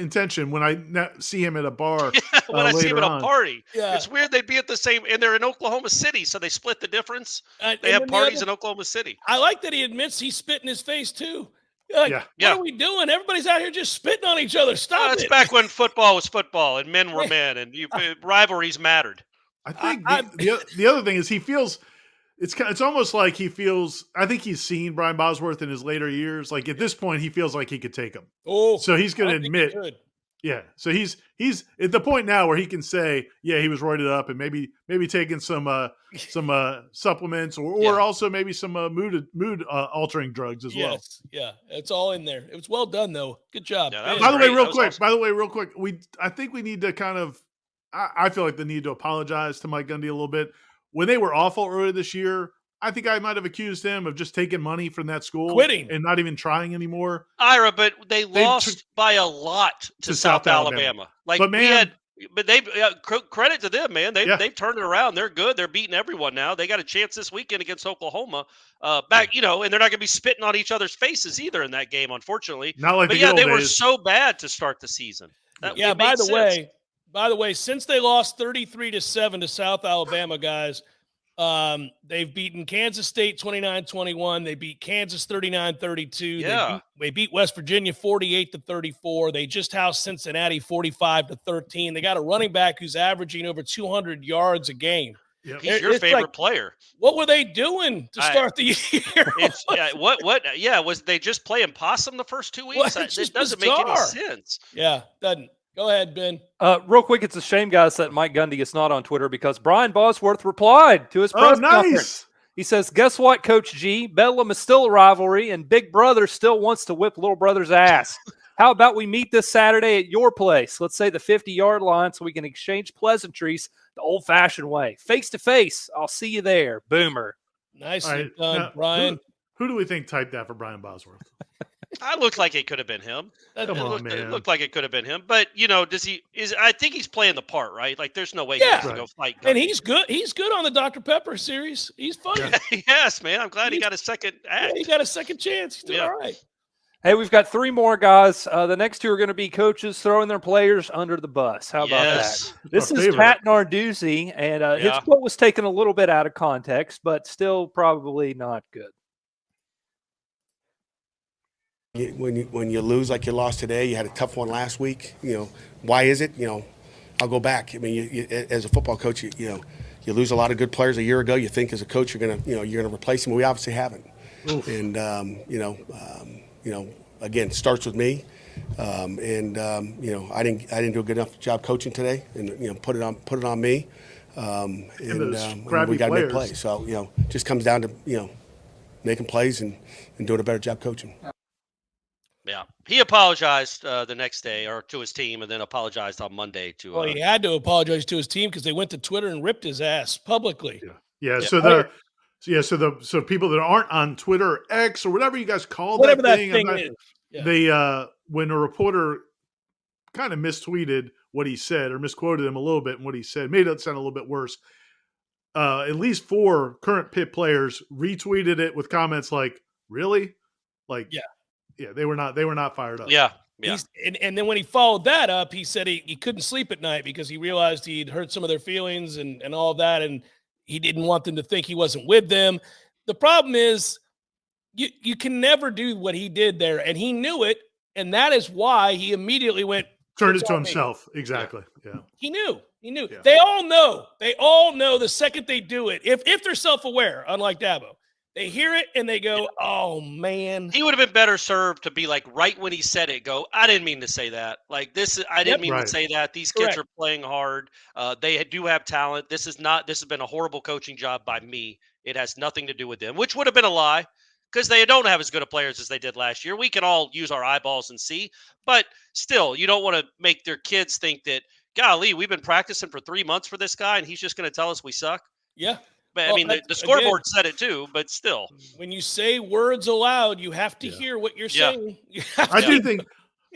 intention when I see him at a bar. When I see him at a party. Yeah. It's weird they'd be at the same, and they're in Oklahoma City, so they split the difference. They have parties in Oklahoma City. I like that he admits he spit in his face too. What are we doing? Everybody's out here just spitting on each other. Stop it. It's back when football was football and men were men, and rivalries mattered. I think the other thing is he feels it's almost like he feels. I think he's seen Brian Bosworth in his later years. Like at this point, he feels like he could take him. Oh, so he's going to admit. Yeah, so he's at the point now where he can say, yeah, he was roided up and maybe taking some supplements or also maybe some mood altering drugs as well. Yeah, it's all in there. It was well done though. Good job. Yeah, By the way, real quick, I think we need to kind of. I feel like the need to apologize to Mike Gundy a little bit. When they were awful earlier this year, I think I might have accused him of just taking money from that school, quitting, and not even trying anymore. Ira, but they lost by a lot to South Alabama. Credit to them, man. They've turned it around. They're good. They're beating everyone now. They got a chance this weekend against Oklahoma. And they're not going to be spitting on each other's faces either in that game, unfortunately. Not like they were so bad to start the season. By the way, since they lost 33-7 to South Alabama, guys, they've beaten Kansas State 29-21. They beat Kansas 39-32. Yeah. They beat West Virginia 48-34. They just housed Cincinnati 45-13. They got a running back who's averaging over 200 yards a game. Yep. He's your favorite player. What were they doing to start the year? Was they just playing possum the first 2 weeks? It doesn't make any sense. Yeah, doesn't. Go ahead, Ben. Real quick, it's a shame, guys, that Mike Gundy is not on Twitter because Brian Bosworth replied to his press conference. He says, guess what, Coach G? Bedlam is still a rivalry, and Big Brother still wants to whip Little Brother's ass. How about we meet this Saturday at your place? Let's say the 50-yard line so we can exchange pleasantries the old-fashioned way. Face-to-face. I'll see you there. Boomer. Nicely done, Brian. Who do we think typed that for Brian Bosworth? I looked like it could have been him. Man. It looked like it could have been him. But I think he's playing the part, right? Like there's no way he has to go fight Gundy. And he's good. He's good on the Dr. Pepper series. He's funny. Yes, man. I'm glad he got a second act. He got a second chance. He's doing all right. Hey, we've got 3 more guys. The next 2 are going to be coaches throwing their players under the bus. How about that? This is Pat Narduzzi, and his quote was taken a little bit out of context, but still probably not good. When you lose like you lost today, you had a tough one last week. Why is it? I'll go back. I mean, you, as a football coach, you lose a lot of good players a year ago. You think as a coach you're gonna replace them. We obviously haven't. Oof. And again, it starts with me. I didn't do a good enough job coaching today, and put it on me. And we got to make plays. So just comes down to making plays and doing a better job coaching. Yeah, he apologized the next day or to his team, and then apologized on Monday to. Well, he had to apologize to his team because they went to Twitter and ripped his ass publicly. Yeah. So people that aren't on Twitter or X or whatever you guys call whatever that thing is. Yeah. They when a reporter kind of mistweeted what he said or misquoted him a little bit in what he said, made it sound a little bit worse. At least 4 current Pitt players retweeted it with comments like, "Really?" Like, yeah, they were not fired up. Yeah. And then when he followed that up, he said he couldn't sleep at night because he realized he'd hurt some of their feelings and all of that, and he didn't want them to think he wasn't with them. The problem is you can never do what he did there, and he knew it, and that is why he immediately turned it to himself. Exactly. Yeah. He knew. Yeah. They all know. They all know the second they do it. If they're self-aware, unlike Dabo, they hear it and they go, "Oh man." He would have been better served to be like right when he said it, go, "I didn't mean to say that. Like this, I didn't mean to say that. These kids are playing hard. They do have talent. This has been a horrible coaching job by me. It has nothing to do with them," which would have been a lie because they don't have as good of players as they did last year. We can all use our eyeballs and see, but still, you don't want to make their kids think that, golly, we've been practicing for 3 months for this guy and he's just going to tell us we suck. Yeah. But I mean, the scoreboard said it too, but still. When you say words aloud, you have to hear what you're saying. I do think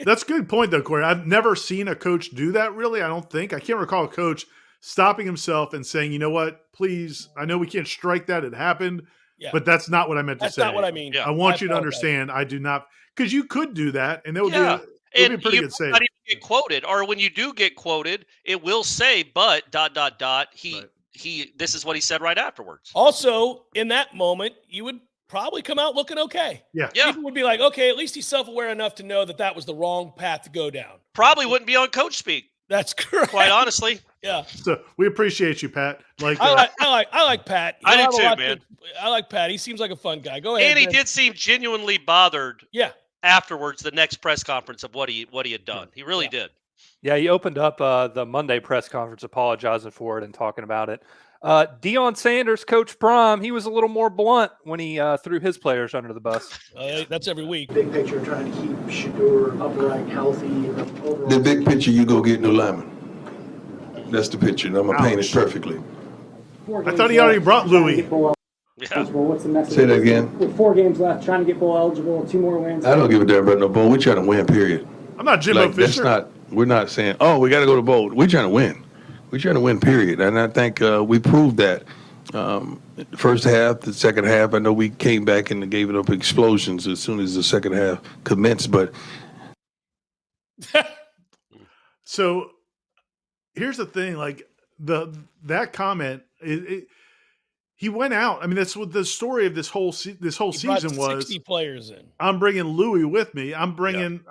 that's a good point, though, Corey. I've never seen a coach do that, really. I don't think. I can't recall a coach stopping himself and saying, "You know what, please, I know we can't strike that. It happened, but that's not what I meant to say. That's not what I mean. I want you to understand I do not." Because you could do that, and that would be a pretty good save. Not even get quoted, or when you do get quoted, it will say, "But ... He this is what he said right afterwards." Also, in that moment, you would probably come out looking okay. Yeah. People would be like, "Okay, at least he's self-aware enough to know that was the wrong path to go down." Probably wouldn't be on coach speak. That's correct. Quite honestly. Yeah. So we appreciate you, Pat. Like I like Pat. I do too, man. I like Pat. He seems like a fun guy. Go ahead. And he did seem genuinely bothered. Yeah. Afterwards, the next press conference of what he had done. He really did. Yeah, he opened up the Monday press conference apologizing for it and talking about it. Deion Sanders, Coach Prime, he was a little more blunt when he threw his players under the bus. That's every week. Big picture, trying to keep Shador upright, healthy. The big picture, you go get new linemen. That's the picture, and I'm going to paint it perfectly. I thought he already brought Louis. What's the message? Say that again. With 4 games left, trying to get bowl eligible, 2 more wins. I don't give a damn about no bowl. We're trying to win, period. I'm not Jimbo Fisher. We're not saying, "Oh, we got to go to bowl." We're trying to win. We're trying to win, period. And I think we proved that. First half, the second half, I know we came back and gave it up explosions as soon as the second half commenced. But so here's the thing: like that comment, he went out. I mean, that's what the story of this whole season was. 60 players in. I'm bringing Louis with me. I'm bringing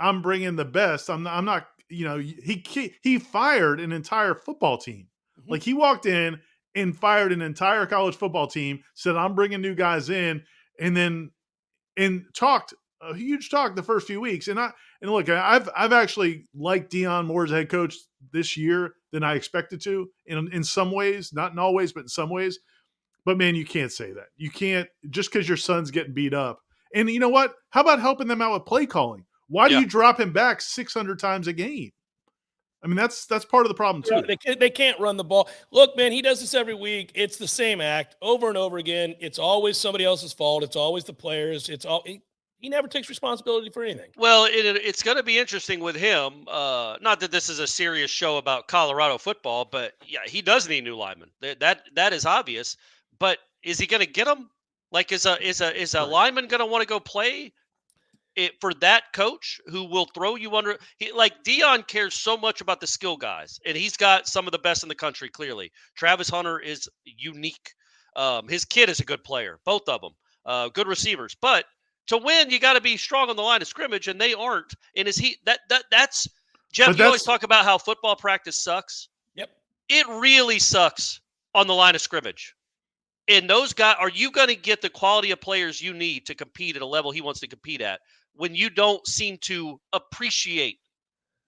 the best. I'm not. He fired an entire football team. Mm-hmm. Like he walked in and fired an entire college football team, said, "I'm bringing new guys in," and talked a huge talk the first few weeks. And look, I've actually liked Deion more as a head coach this year than I expected to in some ways, not in all ways, but in some ways. But man, you can't say that. You can't just because your son's getting beat up. And you know what? How about helping them out with play calling? Why do you drop him back 600 times a game? I mean, that's part of the problem too. They can't run the ball. Look, man, he does this every week. It's the same act over and over again. It's always somebody else's fault. It's always the players. He never takes responsibility for anything. Well, it's going to be interesting with him. Not that this is a serious show about Colorado football, but yeah, he does need new linemen. That is obvious. But is he going to get them? Like, is a lineman going to want to go play for that coach who will throw you under? Like Deion cares so much about the skill guys, and he's got some of the best in the country. Clearly, Travis Hunter is unique. His kid is a good player, both of them, good receivers. But To win, you got to be strong on the line of scrimmage, and they aren't. And that's Jeff? You always talk about how football practice sucks. Yep. It really sucks on the line of scrimmage. And those guys, are you going to get the quality of players you need to compete at a level he wants to compete at when you don't seem to appreciate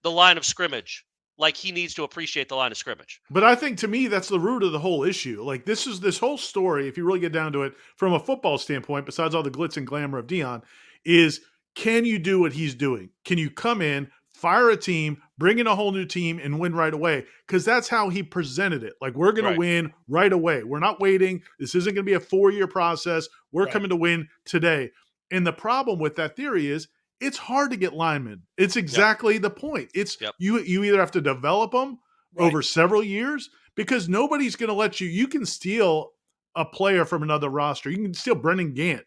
the line of scrimmage like he needs to appreciate the line of scrimmage? But I think, to me, that's the root of the whole issue. Like, this whole story, if you really get down to it from a football standpoint, besides all the glitz and glamour of Deion, is can you do what he's doing? Can you come in, fire a team, bring in a whole new team, and win right away? Because that's how he presented it. Like, we're going to win right away. We're not waiting. This isn't going to be a 4-year process. We're coming to win today. And the problem with that theory is it's hard to get linemen. It's exactly the point. It's you either have to develop them over several years, because nobody's going to let you. You can steal a player from another roster. You can steal Brendan Gant,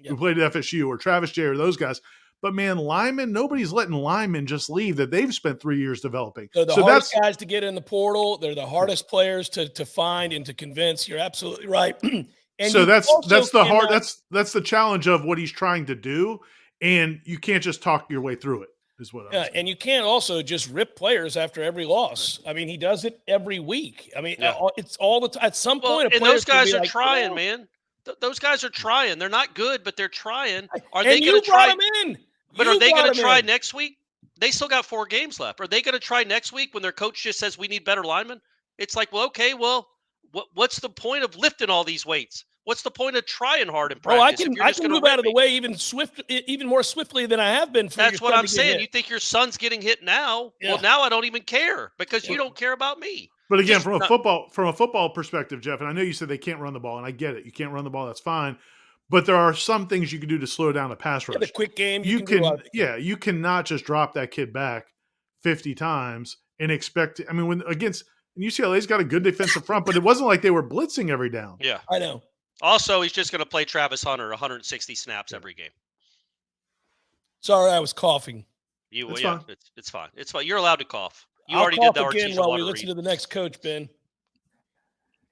who played at FSU, or Travis Jay, or those guys. But, man, linemen, nobody's letting linemen just leave that they've spent 3 years developing. They're the hardest guys to get in the portal. They're the hardest players to find and to convince. You're absolutely right. And so that's the challenge of what he's trying to do, and you can't just talk your way through it, is what I'm saying. And you can't also just rip players after every loss. I mean, he does it every week. I mean, it's all the time. At some point, and those guys are trying, man. Those guys are trying. They're not good, but they're trying. Are they going to try? But are they going to try next week? They still got 4 games left. Are they going to try next week when their coach just says we need better linemen? It's like, well, okay, what's the point of lifting all these weights? What's the point of trying hard in practice? I can move out of the way even more swiftly than I have been. That's what I'm saying. You think your son's getting hit now? Yeah. Well, now I don't even care because you don't care about me. But again, from a football perspective, Jeff, and I know you said they can't run the ball, and I get it. You can't run the ball, that's fine. But there are some things you can do to slow down a pass rush. The quick game. You cannot just drop that kid back 50 times and expect. I mean, when against UCLA's got a good defensive front, but it wasn't like they were blitzing every down. Yeah, I know. Also, he's just going to play Travis Hunter 160 snaps every game. Sorry, I was coughing. It's fine. It's fine. It's fine. You're allowed to cough. You I'll already cough did the again Artezia while Water we listen read. to the next coach, Ben.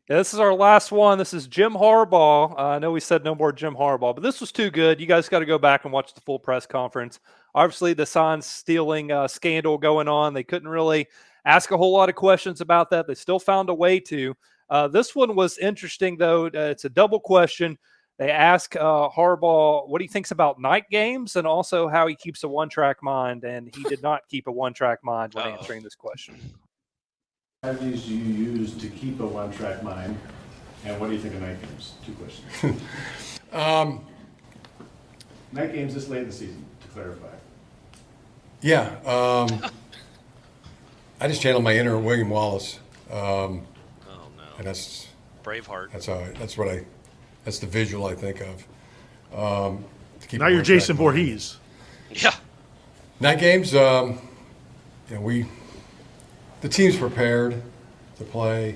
Yeah, this is our last one. This is Jim Harbaugh. I know we said no more Jim Harbaugh, but this was too good. You guys got to go back and watch the full press conference. Obviously, the sign stealing scandal going on. They couldn't really ask a whole lot of questions about that. They still found a way to. This one was interesting, though. It's a double question. They ask Harbaugh what he thinks about night games and also how he keeps a one-track mind, and he did not keep a one-track mind when answering this question. Strategies do you use to keep a one-track mind, and what do you think of night games? 2 questions. Night games this late in the season, to clarify. Yeah, I just channeled my inner William Wallace. And that's Braveheart. That's the visual I think of. Now you're Jason Voorhees. Yeah. Night games, the team's prepared to play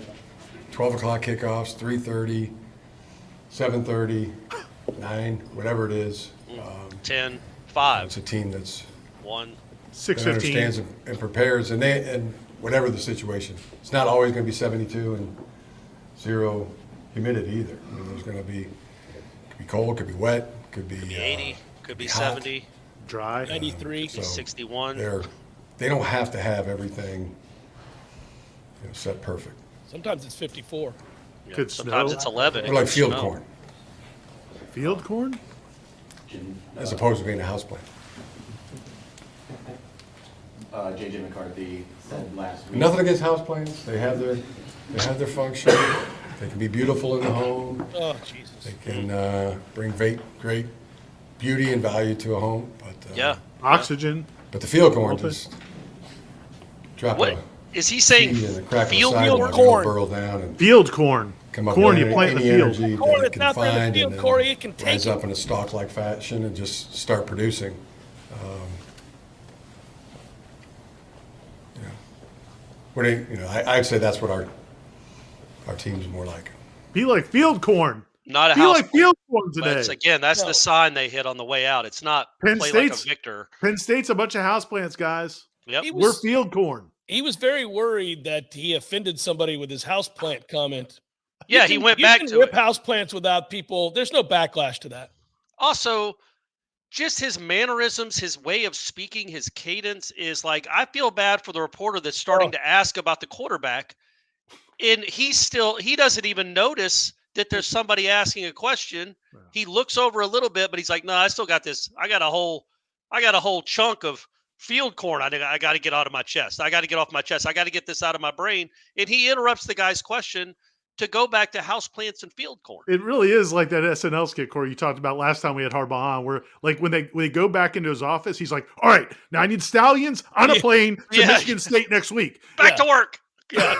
12 o'clock kickoffs, 3:30, 7:30, 9, whatever it is. 10, 5. It's a team that's 1, 6:15 understands and prepares, and whatever the situation. It's not always going to be 72 and 0 humidity either. I mean, there's going to be, could be cold, could be wet, could be 80, could be hot, 70, dry, 93, 61. They don't have to have everything set perfect. Sometimes it's 54. Yeah, sometimes it's 11. Or like field corn. Field corn? As opposed to being a house plant. J.J. McCarthy said last week. Nothing against house plants. They have their function. They can be beautiful in the home. Oh, Jesus. They can bring great beauty and value to a home. But oxygen. But the field corn just drop what? Is he saying field corn? Burrow down and field corn. Come up corn with you plant in the field. Corn, it's not there in the field, Corey. It can take rise up in a stalk-like fashion and just start producing. I'd say that's what our team's more like. Be like field corn. Not a Be house like field corn today. Again, that's the sign they hit on the way out. It's not Penn play State's, like a victor. Penn State's a bunch of houseplants, guys. Yep. We're field corn. He was very worried that he offended somebody with his houseplant comment. Yeah, he went back to rip it. Houseplants without people. There's no backlash to that. Also, just his mannerisms, his way of speaking, his cadence is like, I feel bad for the reporter that's starting to ask about the quarterback. And he doesn't even notice that there's somebody asking a question. He looks over a little bit, but he's like, no, I still got this. I got a whole chunk of field corn I got to get out of my chest. I got to get off my chest. I got to get this out of my brain. And he interrupts the guy's question to go back to houseplants and field corn. It really is like that SNL skit, Corey, you talked about last time we had Harbaugh on, where like when they go back into his office, he's like, all right, now I need stallions on a plane to Michigan State next week. Back to work. Yeah.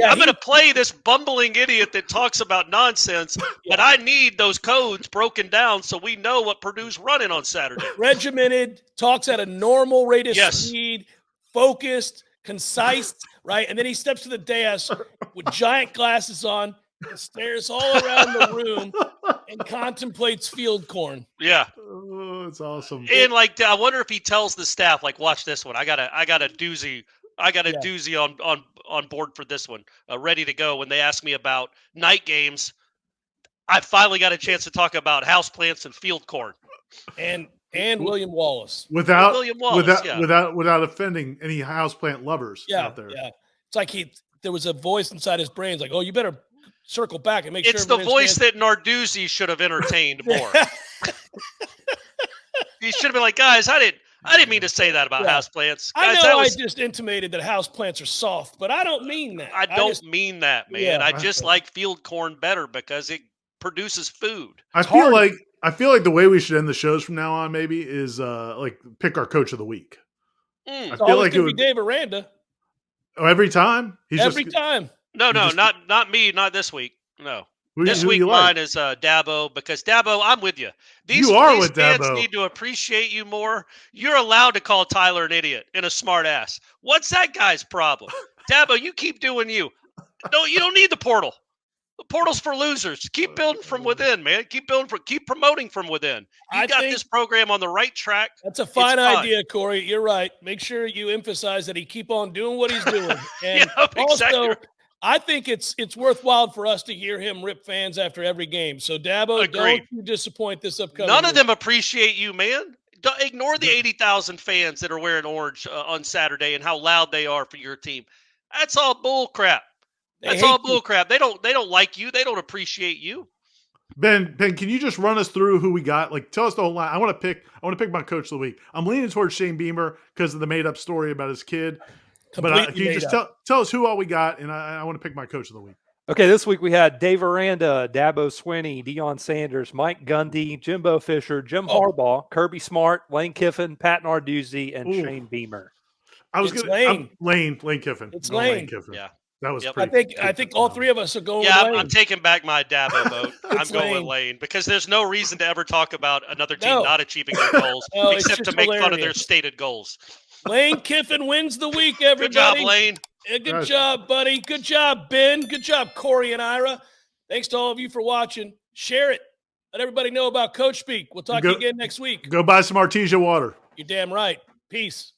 I'm going to play this bumbling idiot that talks about nonsense, but I need those codes broken down so we know what Purdue's running on Saturday. Regimented, talks at a normal rate of speed, focused, concise, right? And then he steps to the dais with giant glasses on and stares all around the room and contemplates field corn. Yeah. Oh, it's awesome. And like, I wonder if he tells the staff, like, watch this one. I got a doozy. I got a doozy on board for this one, ready to go. When they ask me about night games, I finally got a chance to talk about houseplants and field corn. And William Wallace. Without offending any houseplant lovers out there. Yeah. It's like there was a voice inside his brain. It's like, oh, you better circle back and make sure. It's the voice that Narduzzi should have entertained more. He should have been like, guys, I didn't mean to say that about houseplants. I Guys, know I just intimated that houseplants are soft, but I don't mean that. I don't mean that, man. Yeah. I just like field corn better because it produces food. I feel like the way we should end the shows from now on maybe is like pick our coach of the week. I feel like it would be Dave Aranda. Oh, every time? Every time. No, not me, not this week. No. This week mine is Dabo, because Dabo, I'm with you. These fans Dabo. Need to appreciate you more. You're allowed to call Tyler an idiot and a smart ass. What's that guy's problem? Dabo, you keep doing you. No, you don't need the portal. The portal's for losers. Keep building from within, man. Keep promoting from within. You got this program on the right track. That's a fine idea, Corey. You're right. Make sure you emphasize that he keep on doing what he's doing. And also, I think it's worthwhile for us to hear him rip fans after every game. So, Dabo, don't you disappoint this upcoming None of week. them appreciate you, man. Don't ignore the 80,000 fans that are wearing orange on Saturday and how loud they are for your team. That's all bull crap. That's all bull crap. They don't like you. They don't appreciate you. Ben, can you just run us through who we got? Like, tell us the whole line. I want to pick my coach of the week. I'm leaning towards Shane Beamer because of the made up story about his kid. But can you just tell us who all we got? And I want to pick my coach of the week. Okay, this week we had Dave Aranda, Dabo Swinney, Deion Sanders, Mike Gundy, Jimbo Fisher, Jim Harbaugh, Kirby Smart, Lane Kiffin, Pat Narduzzi, and Shane Beamer. Lane Kiffin. It's Lane Kiffin. Yeah. That was I think all three of us are going with Lane. I'm taking back my Dabo vote. I'm going with Lane because there's no reason to ever talk about another team not achieving their goals except to make fun of their stated goals. Lane Kiffin wins the week, everybody. Good job, Lane. Good job, buddy. Good job, Ben. Good job, Corey and Ira. Thanks to all of you for watching. Share it. Let everybody know about Coach Speak. We'll talk to you again next week. Go buy some Artezia water. You're damn right. Peace.